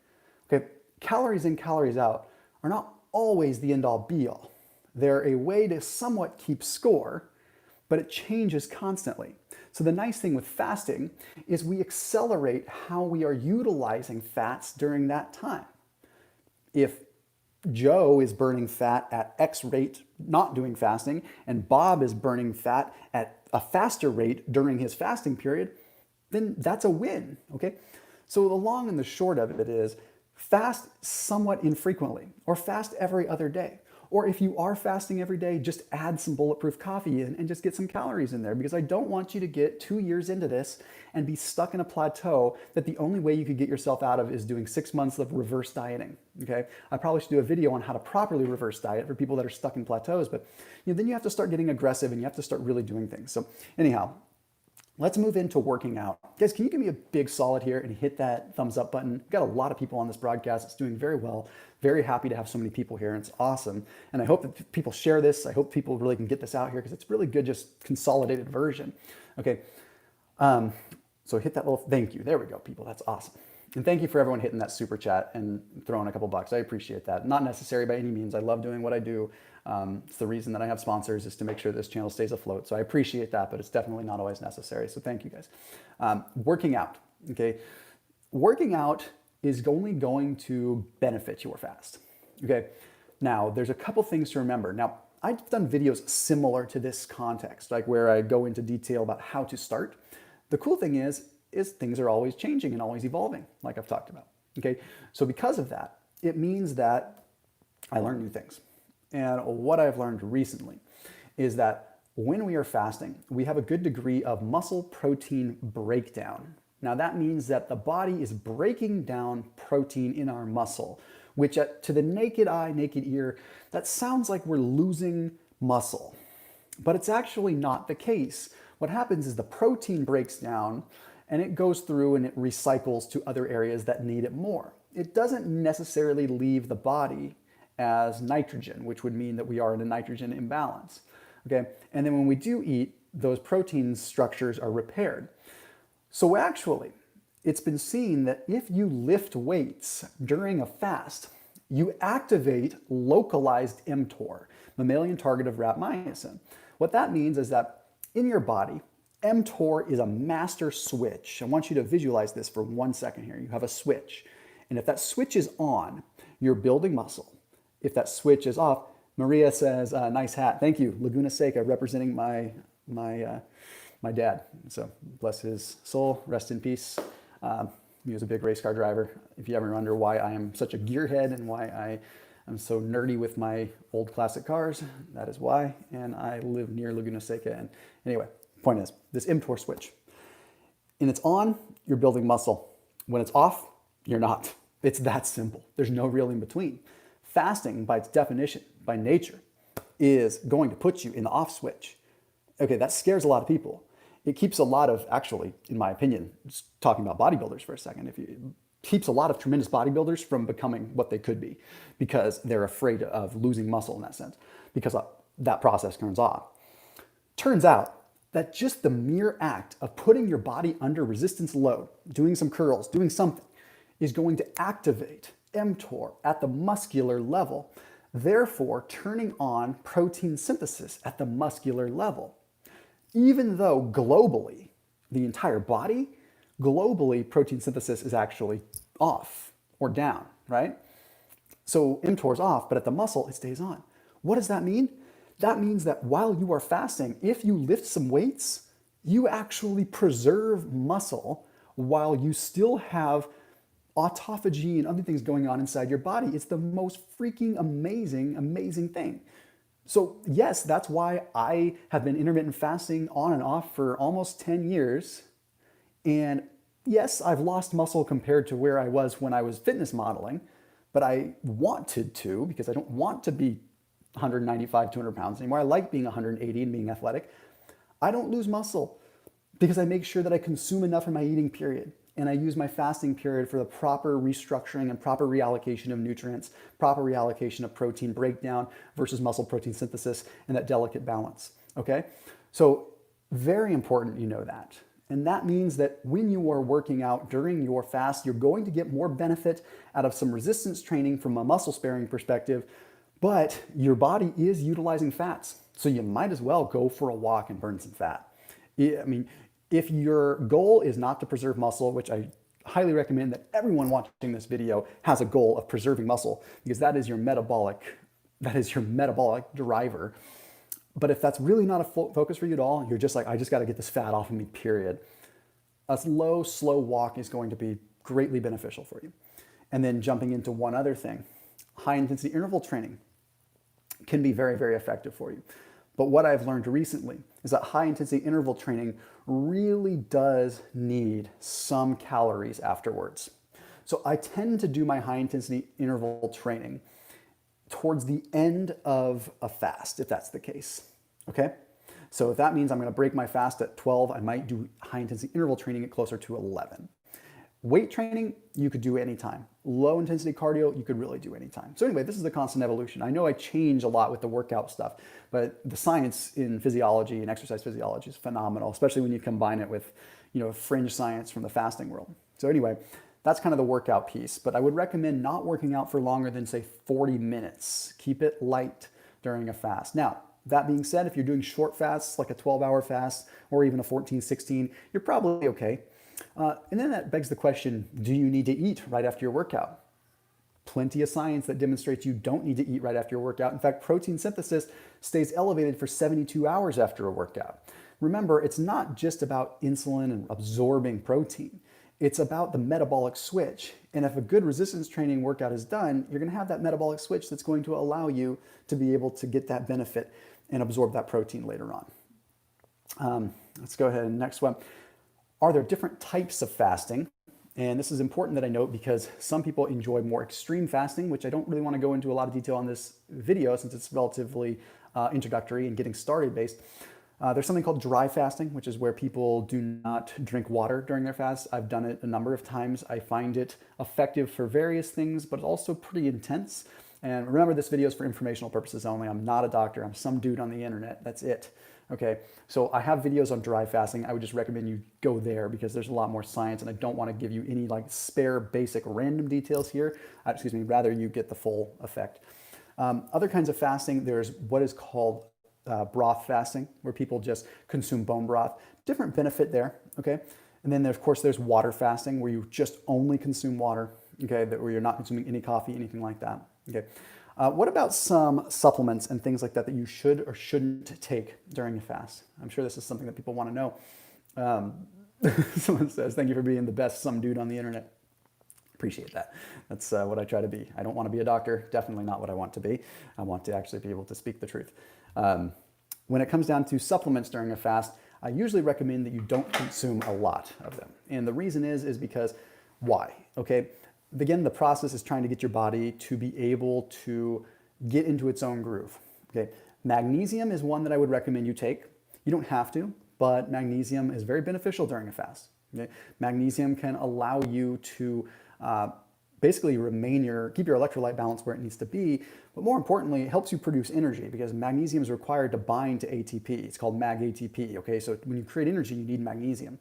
S1: Okay, calories in, calories out are not always the end-all be-all. They're a way to somewhat keep score, but it changes constantly. So the nice thing with fasting is we accelerate how we are utilizing fats during that time. If Joe is burning fat at X rate not doing fasting, and Bob is burning fat at a faster rate during his fasting period, then that's a win, okay? So the long and the short of it is fast somewhat infrequently, or fast every other day. Or if you are fasting every day, just add some bulletproof coffee in and just get some calories in there, because I don't want you to get 2 years into this and be stuck in a plateau that the only way you could get yourself out of is doing 6 months of reverse dieting, okay? I probably should do a video on how to properly reverse diet for people that are stuck in plateaus, but then you have to start getting aggressive and you have to start really doing things. So anyhow, let's move into working out. Guys, can you give me a big solid here and hit that thumbs up button? We've got a lot of people on this broadcast. It's doing very well. Very happy to have so many people here, and it's awesome. And I hope that people share this. I hope people really can get this out here because it's really good, just consolidated version. Okay, so hit that little, thank you. There we go, people. That's awesome. And thank you for everyone hitting that super chat and throwing a couple bucks. I appreciate that. Not necessary by any means. I love doing what I do. It's the reason that I have sponsors, is to make sure this channel stays afloat. So I appreciate that, but it's definitely not always necessary. So thank you guys. Working out, okay? Working out is only going to benefit your fast, okay? Now, there's a couple things to remember. Now, I've done videos similar to this context, like where I go into detail about how to start. The cool thing is things are always changing and always evolving, like I've talked about, okay? So because of that, it means that I learn new things. And what I've learned recently is that when we are fasting, we have a good degree of muscle protein breakdown. Now that means that the body is breaking down protein in our muscle, which to the naked eye, naked ear, that sounds like we're losing muscle. But it's actually not the case. What happens is the protein breaks down and it goes through and it recycles to other areas that need it more. It doesn't necessarily leave the body as nitrogen, which would mean that we are in a nitrogen imbalance. Okay, and then when we do eat, those protein structures are repaired. So actually, it's been seen that if you lift weights during a fast, you activate localized mTOR, mammalian target of rapamycin. What that means is that in your body, mTOR is a master switch. I want you to visualize this for 1 second here. You have a switch, and if that switch is on, you're building muscle. If that switch is off, Maria says, nice hat. Thank you. Laguna Seca, representing my dad. So bless his soul, rest in peace. He was a big race car driver. If you ever wonder why I am such a gearhead and why I I'm so nerdy with my old classic cars. That is why. And I live near Laguna Seca. And anyway, point is, this mTOR switch, and it's on, you're building muscle. When it's off, you're not. It's that simple. There's no real in between. Fasting, by its definition, by nature, is going to put you in the off switch. Okay, that scares a lot of people. It keeps a lot of, actually, in my opinion, just talking about bodybuilders for a second, it keeps a lot of tremendous bodybuilders from becoming what they could be because they're afraid of losing muscle in that sense, because that process turns off. Turns out that just the mere act of putting your body under resistance load, doing some curls, doing something, is going to activate mTOR at the muscular level, therefore turning on protein synthesis at the muscular level. Even though globally, the entire body, globally protein synthesis is actually off or down, right? So mTOR is off, but at the muscle, it stays on. What does that mean? That means that while you are fasting, if you lift some weights, you actually preserve muscle while you still have autophagy and other things going on inside your body. It's the most freaking amazing, amazing thing. So yes, that's why I have been intermittent fasting on and off for almost 10 years. And yes, I've lost muscle compared to where I was when I was fitness modeling, but I wanted to because I don't want to be 195, 200 pounds anymore. I like being 180 and being athletic. I don't lose muscle because I make sure that I consume enough in my eating period. And I use my fasting period for the proper restructuring and proper reallocation of nutrients, proper reallocation of protein breakdown versus muscle protein synthesis, and that delicate balance, okay? So very important you know that. And that means that when you are working out during your fast, you're going to get more benefit out of some resistance training from a muscle sparing perspective, but your body is utilizing fats. So you might as well go for a walk and burn some fat. I mean, if your goal is not to preserve muscle, which I highly recommend that everyone watching this video has a goal of preserving muscle, because that is your metabolic driver. But if that's really not a focus for you at all, you're just like, I just got to get this fat off of me, period. A slow walk is going to be greatly beneficial for you. And then jumping into one other thing, high intensity interval training can be very, very effective for you. But what I've learned recently is that high intensity interval training really does need some calories afterwards. So I tend to do my high intensity interval training towards the end of a fast, if that's the case, okay? So if that means I'm gonna break my fast at 12, I might do high intensity interval training at closer to 11. Weight training, you could do anytime. Low intensity cardio, you could really do anytime. So anyway, this is the constant evolution. I know I change a lot with the workout stuff, but the science in physiology and exercise physiology is phenomenal, especially when you combine it with, fringe science from the fasting world. So anyway, that's kind of the workout piece, but I would recommend not working out for longer than say 40 minutes. Keep it light during a fast. Now, that being said, if you're doing short fasts, like a 12-hour fast or even a 14, 16, you're probably okay. And then that begs the question, do you need to eat right after your workout? Plenty of science that demonstrates you don't need to eat right after your workout. In fact, protein synthesis stays elevated for 72 hours after a workout. Remember, it's not just about insulin and absorbing protein. It's about the metabolic switch. And if a good resistance training workout is done, you're going to have that metabolic switch that's going to allow you to be able to get that benefit and absorb that protein later on. Let's go ahead and next one. Are there different types of fasting? And this is important that I note because some people enjoy more extreme fasting, which I don't really want to go into a lot of detail on this video since it's relatively introductory and getting started based. There's something called dry fasting, which is where people do not drink water during their fast. I've done it a number of times. I find it effective for various things, but also pretty intense. And remember, this video is for informational purposes only. I'm not a doctor. I'm some dude on the internet. That's it. Okay, so I have videos on dry fasting. I would just recommend you go there because there's a lot more science and I don't want to give you any like spare basic random details here. Rather you get the full effect. Other kinds of fasting, there's what is called broth fasting, where people just consume bone broth. Different benefit there, okay? And then of course there's water fasting, where you just only consume water, okay? Where you're not consuming any coffee, anything like that, okay? What about some supplements and things like that that you should or shouldn't take during a fast? I'm sure this is something that people want to know. Someone says, thank you for being the best some dude on the internet. Appreciate that. That's what I try to be. I don't want to be a doctor, definitely not what I want to be. I want to actually be able to speak the truth. When it comes down to supplements during a fast, I usually recommend that you don't consume a lot of them. And the reason is because why? Okay, again, the process is trying to get your body to be able to get into its own groove. Okay, magnesium is one that I would recommend you take. You don't have to, but magnesium is very beneficial during a fast. Okay? Magnesium can allow you to basically keep your electrolyte balance where it needs to be, but more importantly, it helps you produce energy because magnesium is required to bind to ATP. It's called MAG-ATP, okay? So when you create energy, you need magnesium.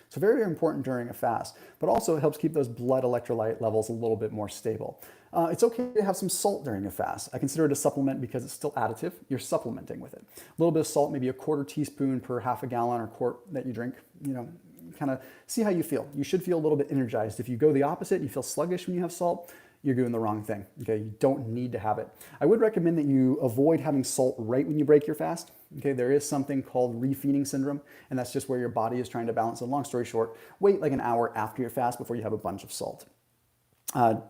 S1: So very, very important during a fast, but also it helps keep those blood electrolyte levels a little bit more stable. It's okay to have some salt during a fast. I consider it a supplement because it's still additive. You're supplementing with it. A little bit of salt, maybe a quarter teaspoon per half a gallon or quart that you drink, kind of see how you feel. You should feel a little bit energized. If you go the opposite, you feel sluggish when you have salt, you're doing the wrong thing. Okay, you don't need to have it. I would recommend that you avoid having salt right when you break your fast. Okay, there is something called refeeding syndrome, and that's just where your body is trying to balance. And long story short, wait like an hour after your fast before you have a bunch of salt.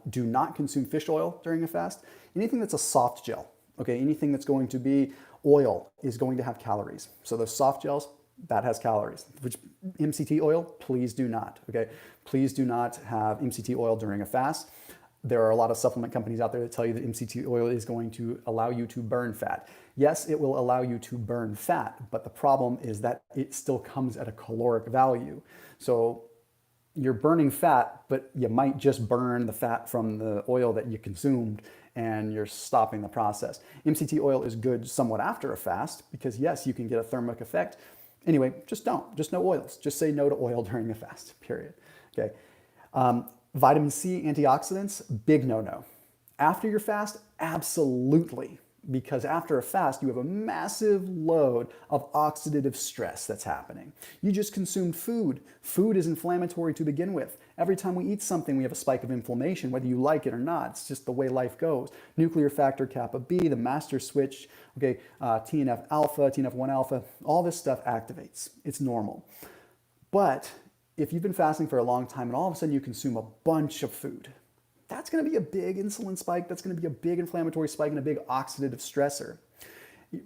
S1: Do not consume fish oil during a fast. Anything that's a soft gel, okay, anything that's going to be oil is going to have calories. So those soft gels, that has calories. Which MCT oil, please do not, okay? Please do not have MCT oil during a fast. There are a lot of supplement companies out there that tell you that MCT oil is going to allow you to burn fat. Yes, it will allow you to burn fat, but the problem is that it still comes at a caloric value. So you're burning fat, but you might just burn the fat from the oil that you consumed and you're stopping the process. MCT oil is good somewhat after a fast because yes, you can get a thermic effect. Anyway, just no oils. Just say no to oil during a fast, period. Okay. Vitamin C, antioxidants, big no-no. After your fast, absolutely. Because after a fast, you have a massive load of oxidative stress that's happening. You just consumed food. Food is inflammatory to begin with. Every time we eat something, we have a spike of inflammation, whether you like it or not. It's just the way life goes. Nuclear factor kappa B, the master switch, okay, TNF alpha, TNF1 alpha, all this stuff activates. It's normal. But if you've been fasting for a long time and all of a sudden you consume a bunch of food, that's going to be a big insulin spike. That's going to be a big inflammatory spike and a big oxidative stressor,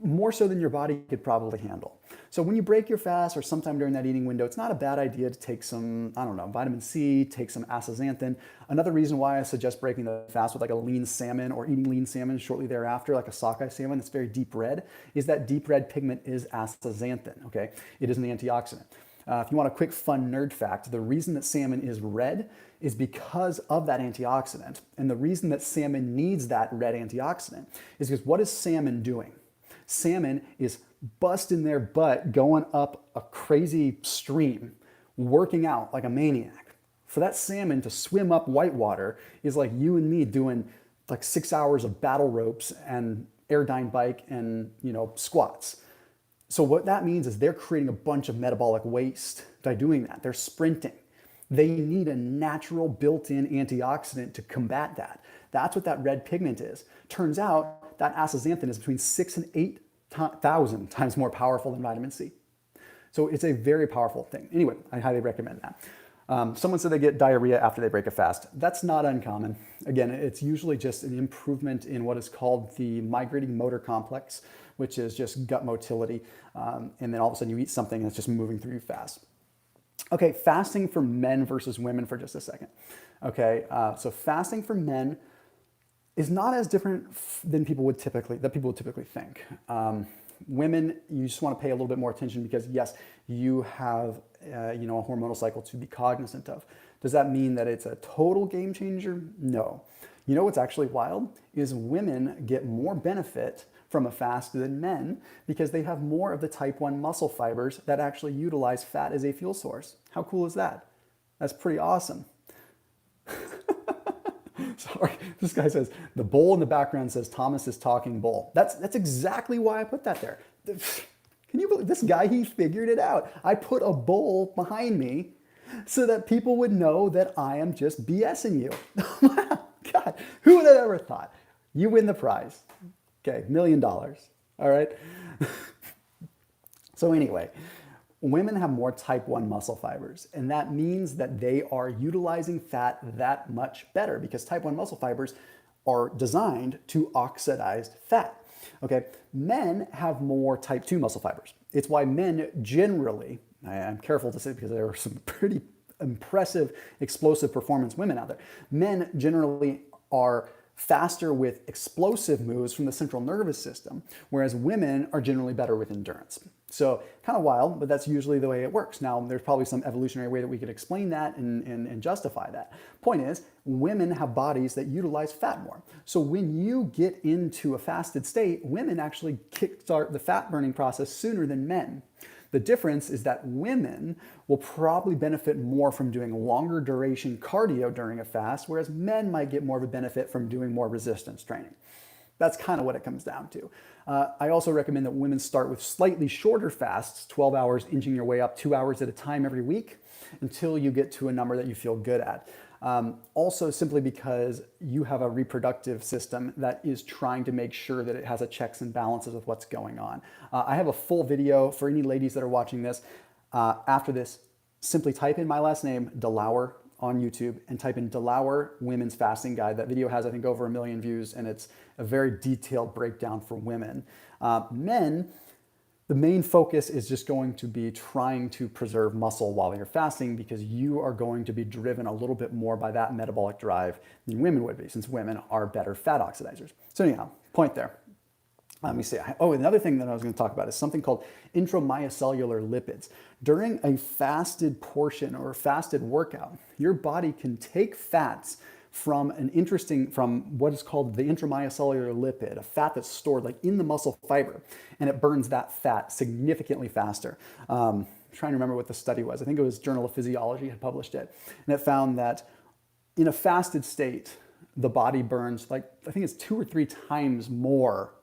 S1: more so than your body could probably handle. So when you break your fast or sometime during that eating window, it's not a bad idea to take some, vitamin C, take some astaxanthin. Another reason why I suggest breaking the fast with like a lean salmon or eating lean salmon shortly thereafter, like a sockeye salmon that's very deep red, is that deep red pigment is astaxanthin, okay? It is an antioxidant. If you want a quick fun nerd fact, the reason that salmon is red is because of that antioxidant. And the reason that salmon needs that red antioxidant is because what is salmon doing? Salmon is busting their butt going up a crazy stream, working out like a maniac. For that salmon to swim up whitewater is like you and me doing like 6 hours of battle ropes and airdyne bike and squats. So what that means is they're creating a bunch of metabolic waste by doing that. They're sprinting. They need a natural built-in antioxidant to combat that. That's what that red pigment is. Turns out that astaxanthin is between 6,000 and 8,000 times more powerful than vitamin C. So it's a very powerful thing. Anyway, I highly recommend that. Someone said they get diarrhea after they break a fast. That's not uncommon. Again, it's usually just an improvement in what is called the migrating motor complex, which is just gut motility. And then all of a sudden you eat something and it's just moving through you fast. Okay, fasting for men versus women for just a second. Okay, so fasting for men is not as different than people would typically think. Women, you just want to pay a little bit more attention because yes, you have a hormonal cycle to be cognizant of. Does that mean that it's a total game changer? No. You know what's actually wild is women get more benefit from a fast than men because they have more of the type 1 muscle fibers that actually utilize fat as a fuel source. How cool is that? That's pretty awesome. Sorry, this guy says, the bowl in the background says Thomas is talking bull. That's exactly why I put that there. Can you believe this guy, he figured it out. I put a bowl behind me so that people would know that I am just BSing you. Wow, God, who would have ever thought? You win the prize. Okay, $1 million, all right? So anyway, women have more type 1 muscle fibers, and that means that they are utilizing fat that much better because type 1 muscle fibers are designed to oxidize fat. Okay, men have more type 2 muscle fibers. It's why men generally, I'm careful to say because there are some pretty impressive explosive performance women out there. Men generally are faster with explosive moves from the central nervous system, whereas women are generally better with endurance. So kind of wild, but that's usually the way it works. Now, there's probably some evolutionary way that we could explain that and justify that. Point is, women have bodies that utilize fat more. So when you get into a fasted state, women actually kickstart the fat burning process sooner than men. The difference is that women will probably benefit more from doing longer duration cardio during a fast, whereas men might get more of a benefit from doing more resistance training. That's kind of what it comes down to. I also recommend that women start with slightly shorter fasts, 12 hours, inching your way up 2 hours at a time every week until you get to a number that you feel good at. Also simply because you have a reproductive system that is trying to make sure that it has a checks and balances of what's going on. I have a full video for any ladies that are watching this. After this, simply type in my last name, DeLauer, on YouTube and type in DeLauer Women's Fasting Guide. That video has, I think, over 1 million views, and it's a very detailed breakdown for women. Men, the main focus is just going to be trying to preserve muscle while you're fasting because you are going to be driven a little bit more by that metabolic drive than women would be, since women are better fat oxidizers. So anyhow, point there. Let me see. Oh, another thing that I was going to talk about is something called intramyocellular lipids. During a fasted portion or a fasted workout, your body can take fats from what is called the intramyocellular lipid, a fat that's stored like in the muscle fiber, and it burns that fat significantly faster. I'm trying to remember what the study was. I think it was Journal of Physiology had published it, and it found that in a fasted state, the body burns I think it's 2 or 3 times more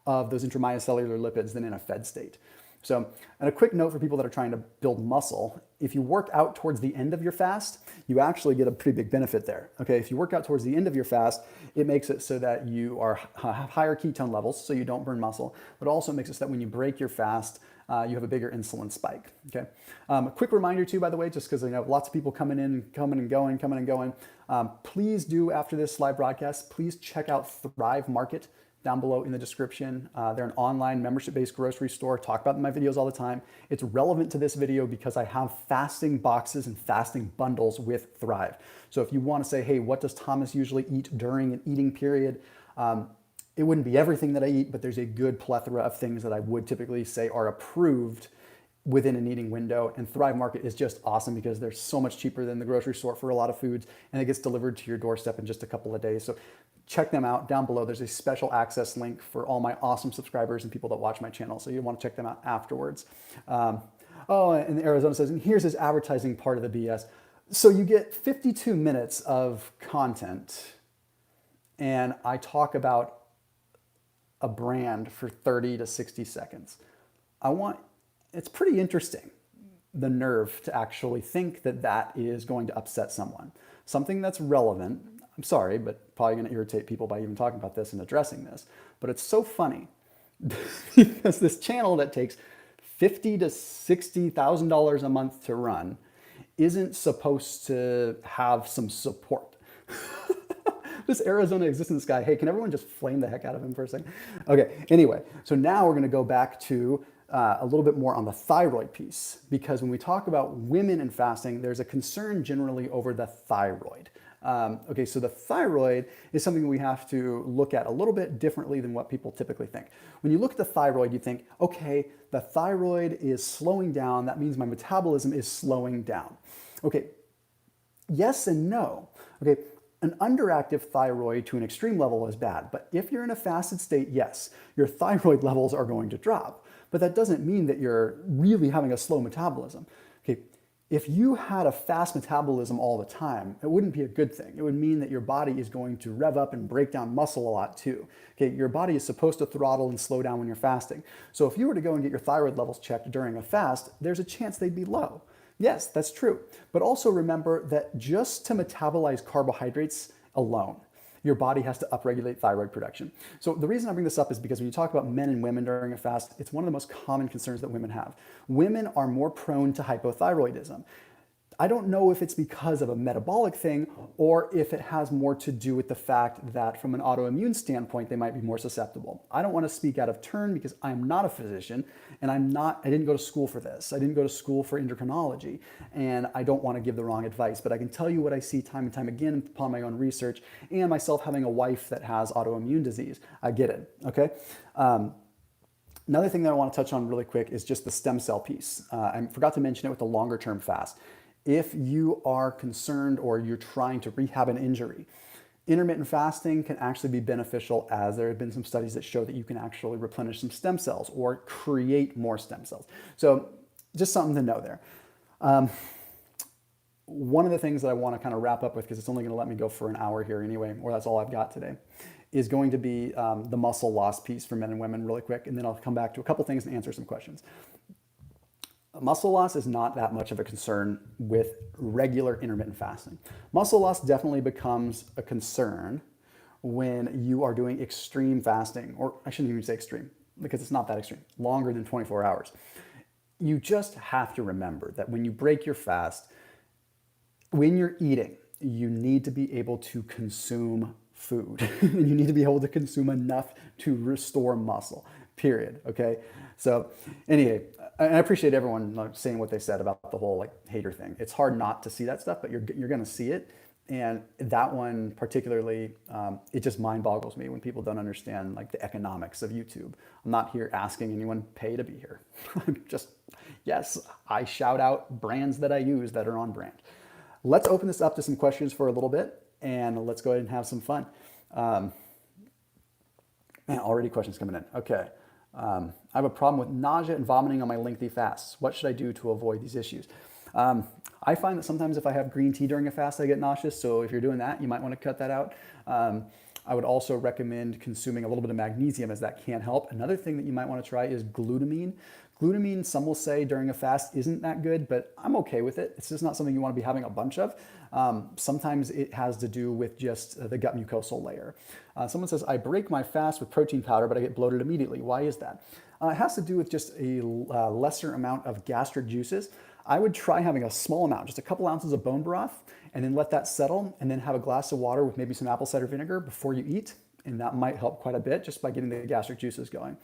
S1: of those intramyocellular lipids than in a fed state. So, and a quick note for people that are trying to build muscle, if you work out towards the end of your fast, you actually get a pretty big benefit there. Okay, if you work out towards the end of your fast, it makes it so that you have higher ketone levels, so you don't burn muscle, but also makes it so that when you break your fast, you have a bigger insulin spike. Okay. A quick reminder too, by the way, just because I know lots of people coming and going. Please do, after this live broadcast, please check out Thrive Market down below in the description. They're an online membership-based grocery store. Talk about my videos all the time. It's relevant to this video because I have fasting boxes and fasting bundles with Thrive. So if you want to say, hey, what does Thomas usually eat during an eating period? It wouldn't be everything that I eat, but there's a good plethora of things that I would typically say are approved within an eating window. And Thrive Market is just awesome because they're so much cheaper than the grocery store for a lot of foods, and it gets delivered to your doorstep in just a couple of days. So check them out down below. There's a special access link for all my awesome subscribers and people that watch my channel. So you want to check them out afterwards. Oh, and Arizona says, and here's this advertising part of the BS. So you get 52 minutes of content, and I talk about a brand for 30 to 60 seconds. It's pretty interesting, the nerve to actually think that that is going to upset someone. Something that's relevant, I'm sorry, but probably going to irritate people by even talking about this and addressing this, but it's so funny because this channel that takes $50,000 to $60,000 a month to run isn't supposed to have some support. This Arizona existence guy, hey, can everyone just flame the heck out of him for a second? Okay, anyway, so now we're going to go back to a little bit more on the thyroid piece, because when we talk about women and fasting, there's a concern generally over the thyroid. Okay, so the thyroid is something we have to look at a little bit differently than what people typically think. When you look at the thyroid, you think, okay, the thyroid is slowing down. That means my metabolism is slowing down. Okay, yes and no. Okay, an underactive thyroid to an extreme level is bad, but if you're in a fasted state, yes, your thyroid levels are going to drop. But that doesn't mean that you're really having a slow metabolism. Okay, if you had a fast metabolism all the time, it wouldn't be a good thing. It would mean that your body is going to rev up and break down muscle a lot too. Okay, your body is supposed to throttle and slow down when you're fasting. So if you were to go and get your thyroid levels checked during a fast, there's a chance they'd be low. Yes, that's true. But also remember that just to metabolize carbohydrates alone, your body has to upregulate thyroid production. So the reason I bring this up is because when you talk about men and women during a fast, it's one of the most common concerns that women have. Women are more prone to hypothyroidism. I don't know if it's because of a metabolic thing or if it has more to do with the fact that from an autoimmune standpoint, they might be more susceptible. I don't want to speak out of turn because I'm not a physician and I didn't go to school for this. I didn't go to school for endocrinology and I don't want to give the wrong advice, but I can tell you what I see time and time again upon my own research and myself having a wife that has autoimmune disease. I get it, okay? Another thing that I want to touch on really quick is just the stem cell piece. I forgot to mention it with the longer term fast. If you are concerned or you're trying to rehab an injury, intermittent fasting can actually be beneficial, as there have been some studies that show that you can actually replenish some stem cells or create more stem cells. So just something to know there. One of the things that I want to kind of wrap up with, because it's only going to let me go for an hour here anyway, or that's all I've got today, is going to be the muscle loss piece for men and women really quick, and then I'll come back to a couple things and answer some questions. Muscle loss is not that much of a concern with regular intermittent fasting. Muscle loss definitely becomes a concern when you are doing extreme fasting, or I shouldn't even say extreme because it's not that extreme, longer than 24 hours. You just have to remember that when you break your fast, when you're eating, you need to be able to consume food. And you need to be able to consume enough to restore muscle, period, okay? So anyway, I appreciate everyone saying what they said about the whole hater thing. It's hard not to see that stuff, but you're going to see it. And that one particularly, it just mind boggles me when people don't understand the economics of YouTube. I'm not here asking anyone pay to be here. I'm just, yes, I shout out brands that I use that are on brand. Let's open this up to some questions for a little bit and let's go ahead and have some fun. Man, already questions coming in. Okay. I have a problem with nausea and vomiting on my lengthy fasts. What should I do to avoid these issues? I find that sometimes if I have green tea during a fast, I get nauseous. So if you're doing that, you might want to cut that out. I would also recommend consuming a little bit of magnesium, as that can help. Another thing that you might want to try is glutamine. Glutamine, some will say during a fast isn't that good, but I'm okay with it. It's just not something you want to be having a bunch of. Sometimes it has to do with just the gut mucosal layer. Someone says, I break my fast with protein powder, but I get bloated immediately. Why is that? It has to do with just a lesser amount of gastric juices. I would try having a small amount, just a couple ounces of bone broth, and then let that settle, and then have a glass of water with maybe some apple cider vinegar before you eat. And that might help quite a bit just by getting the gastric juices going.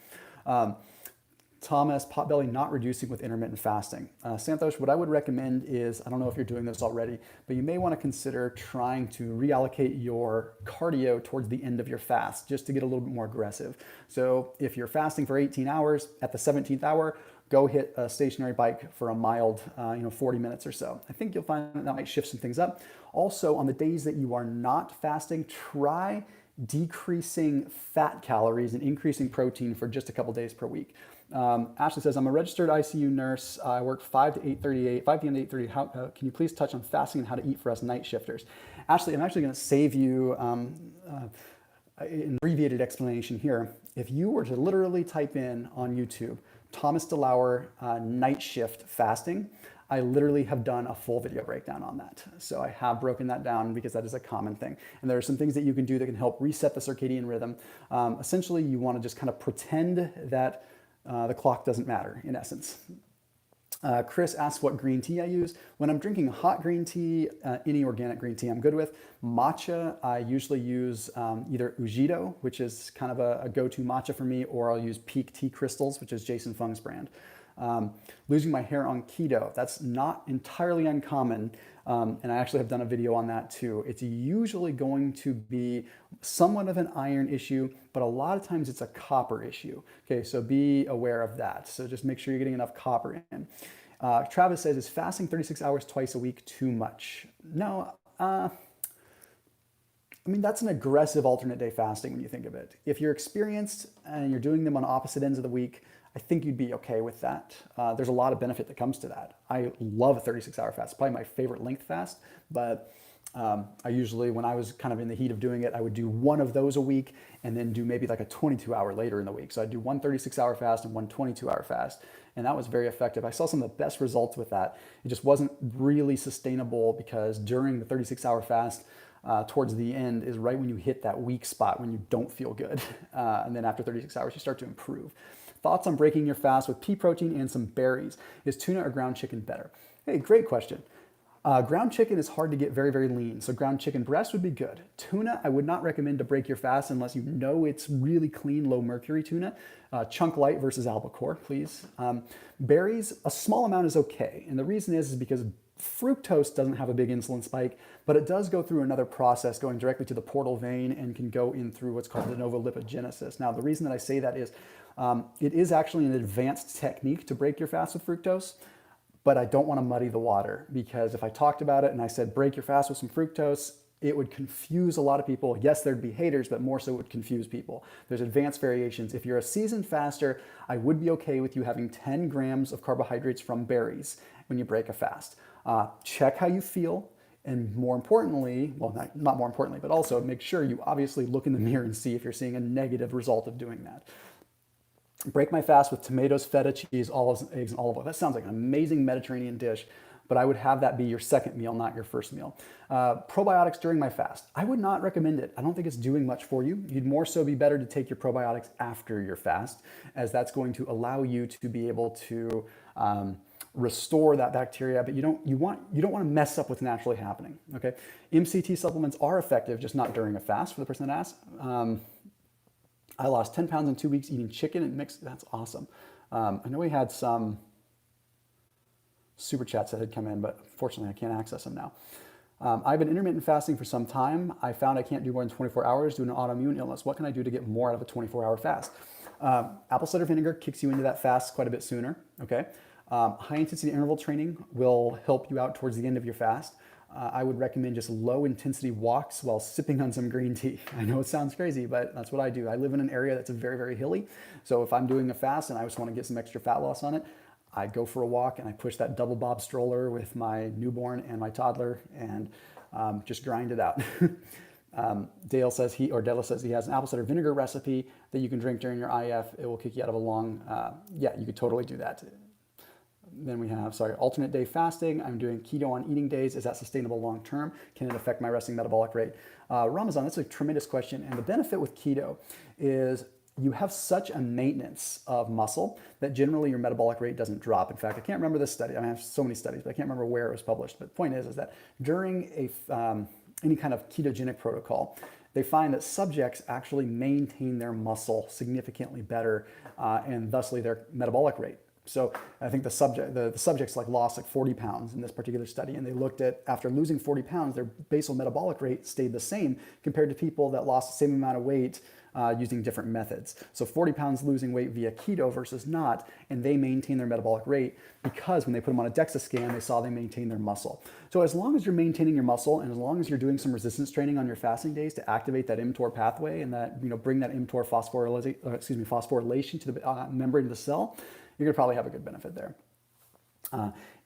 S1: Thomas, potbelly not reducing with intermittent fasting. Santosh, what I would recommend is, I don't know if you're doing this already, but you may want to consider trying to reallocate your cardio towards the end of your fast, just to get a little bit more aggressive. So if you're fasting for 18 hours, at the 17th hour, go hit a stationary bike for a mild 40 minutes or so. I think you'll find that might shift some things up. Also, on the days that you are not fasting, try decreasing fat calories and increasing protein for just a couple days per week. Ashley says, I'm a registered ICU nurse. I work 5 p.m. to 8:30. How, can you please touch on fasting and how to eat for us night shifters? Ashley, I'm actually going to save you an abbreviated explanation here. If you were to literally type in on YouTube, Thomas DeLauer night shift fasting, I literally have done a full video breakdown on that. So I have broken that down because that is a common thing. And there are some things that you can do that can help reset the circadian rhythm. Essentially, you want to just kind of pretend that the clock doesn't matter, in essence. Chris asks what green tea I use. When I'm drinking hot green tea, any organic green tea I'm good with. Matcha, I usually use either Ujido, which is kind of a go-to matcha for me, or I'll use Peak Tea Crystals, which is Jason Fung's brand. Losing my hair on keto, that's not entirely uncommon, and I actually have done a video on that too. It's usually going to be somewhat of an iron issue, but a lot of times it's a copper issue. Okay, so be aware of that. So just make sure you're getting enough copper in. Travis says, is fasting 36 hours twice a week too much? No, I mean, that's an aggressive alternate day fasting when you think of it. If you're experienced and you're doing them on opposite ends of the week, I think you'd be okay with that. There's a lot of benefit that comes to that. I love a 36-hour fast. It's probably my favorite length fast, but I usually, when I was kind of in the heat of doing it, I would do one of those a week and then do maybe like a 22-hour later in the week. So I'd do one 36-hour fast and one 22-hour fast, and that was very effective. I saw some of the best results with that. It just wasn't really sustainable because during the 36-hour fast, towards the end is right when you hit that weak spot when you don't feel good. And then after 36 hours, you start to improve. Thoughts on breaking your fast with pea protein and some berries. Is tuna or ground chicken better? Hey, great question. Ground chicken is hard to get very, very lean, so ground chicken breast would be good. Tuna, I would not recommend to break your fast unless you know it's really clean, low mercury tuna. Chunk light versus albacore, please. Berries, a small amount is okay, and the reason is because fructose doesn't have a big insulin spike, but it does go through another process going directly to the portal vein and can go in through what's called de novo lipogenesis. Now, the reason that I say that is it is actually an advanced technique to break your fast with fructose, but I don't want to muddy the water, because if I talked about it and I said break your fast with some fructose, it would confuse a lot of people. Yes, there'd be haters, but more so it would confuse people. There's advanced variations. If you're a seasoned faster, I would be okay with you having 10 grams of carbohydrates from berries when you break a fast. Check how you feel. And more importantly, well, not more importantly, but also make sure you obviously look in the mirror and see if you're seeing a negative result of doing that. Break my fast with tomatoes, feta cheese, olives, eggs, and olive oil. That sounds like an amazing Mediterranean dish, but I would have that be your second meal, not your first meal. Probiotics during my fast. I would not recommend it. I don't think it's doing much for you. You'd more so be better to take your probiotics after your fast, as that's going to allow you to be able to restore that bacteria, but you don't want to mess up what's naturally happening. Okay, MCT supplements are effective, just not during a fast. For the person that asked, I lost 10 pounds in 2 weeks eating chicken and mixed. That's awesome. I know we had some super chats that had come in, but fortunately I can't access them now. I've been intermittent fasting for some time. I found I can't do more than 24 hours due to an autoimmune illness. What can I do to get more out of a 24-hour fast? Apple cider vinegar kicks you into that fast quite a bit sooner. Okay. High intensity interval training will help you out towards the end of your fast. I would recommend just low intensity walks while sipping on some green tea. I know it sounds crazy, but that's what I do. I live in an area that's very, very hilly. So if I'm doing a fast and I just want to get some extra fat loss on it, I go for a walk and I push that double bob stroller with my newborn and my toddler and just grind it out. Dale says Della says he has an apple cider vinegar recipe that you can drink during your IF. It will kick you out of a long, yeah, you could totally do that. Then we have, alternate day fasting. I'm doing keto on eating days. Is that sustainable long term? Can it affect my resting metabolic rate? Ramazan, that's a tremendous question. And the benefit with keto is you have such a maintenance of muscle that generally your metabolic rate doesn't drop. In fact, I can't remember this study. I have so many studies, but I can't remember where it was published. But the point is that during any kind of ketogenic protocol, they find that subjects actually maintain their muscle significantly better and thusly their metabolic rate. So I think the subjects lost 40 pounds in this particular study, and they looked at, after losing 40 pounds, their basal metabolic rate stayed the same compared to people that lost the same amount of weight using different methods. So 40 pounds losing weight via keto versus not, and they maintain their metabolic rate because when they put them on a DEXA scan, they saw they maintain their muscle. So as long as you're maintaining your muscle and as long as you're doing some resistance training on your fasting days to activate that mTOR pathway and that, bring that mTOR phosphorylation to the membrane of the cell, you're gonna probably have a good benefit there.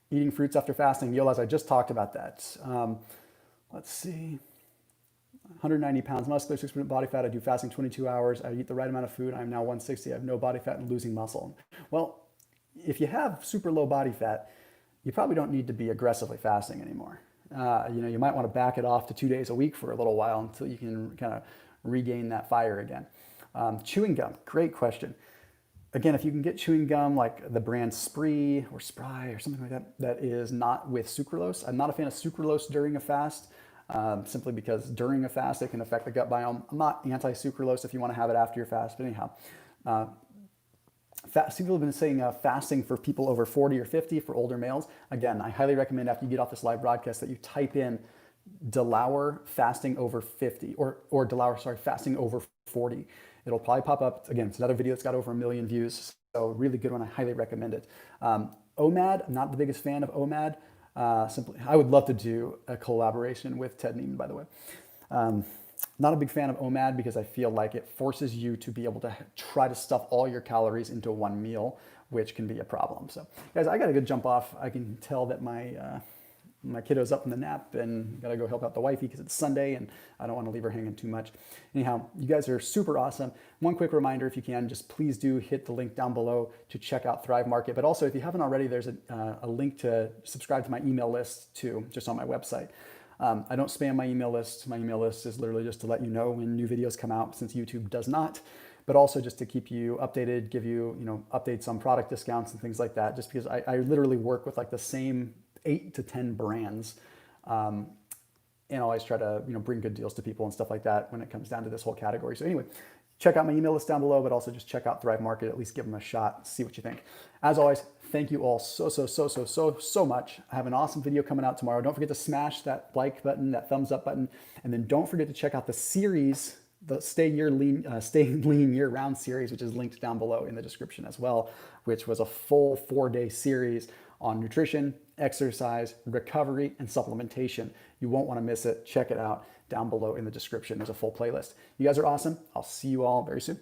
S1: Eating fruits after fasting. Yolas, I just talked about that. Let's see. 190 pounds muscular, 6% body fat. I do fasting 22 hours. I eat the right amount of food. I'm now 160. I have no body fat and losing muscle. Well, if you have super low body fat, you probably don't need to be aggressively fasting anymore. You might want to back it off to 2 days a week for a little while until you can kind of regain that fire again. Chewing gum, great question. Again, if you can get chewing gum like the brand Spree or Spry or something like that, that is not with sucralose. I'm not a fan of sucralose during a fast, simply because during a fast, it can affect the gut biome. I'm not anti-sucralose if you want to have it after your fast, but anyhow. People have been saying fasting for people over 40 or 50 for older males. Again, I highly recommend after you get off this live broadcast that you type in DeLauer fasting over 50 or DeLauer, fasting over 40. It'll probably pop up. Again, it's another video that's got over 1 million views. So really good one. I highly recommend it. OMAD, I'm not the biggest fan of OMAD. I would love to do a collaboration with Ted Neiman, by the way. Not a big fan of OMAD because I feel like it forces you to be able to try to stuff all your calories into one meal, which can be a problem. So guys, I got to go jump off. I can tell that my kiddo's up from the nap and gotta go help out the wifey because it's Sunday and I don't want to leave her hanging too much. Anyhow, you guys are super awesome. One quick reminder, if you can, just please do hit the link down below to check out Thrive Market. But also, if you haven't already, there's a link to subscribe to my email list too, just on my website. I don't spam my email list. My email list is literally just to let you know when new videos come out, since YouTube does not, but also just to keep you updated, give you, updates on product discounts and things like that, just because I literally work with like the same 8 to 10 brands. And always try to bring good deals to people and stuff like that when it comes down to this whole category. So anyway, check out my email list down below, but also just check out Thrive Market, at least give them a shot, see what you think. As always, thank you all so much. I have an awesome video coming out tomorrow. Don't forget to smash that like button, that thumbs up button, and then don't forget to check out the series, the Stay Lean Year Round series, which is linked down below in the description as well, which was a full 4-day series on nutrition, exercise, recovery, and supplementation. You won't want to miss it. Check it out down below in the description. There's a full playlist. You guys are awesome. I'll see you all very soon.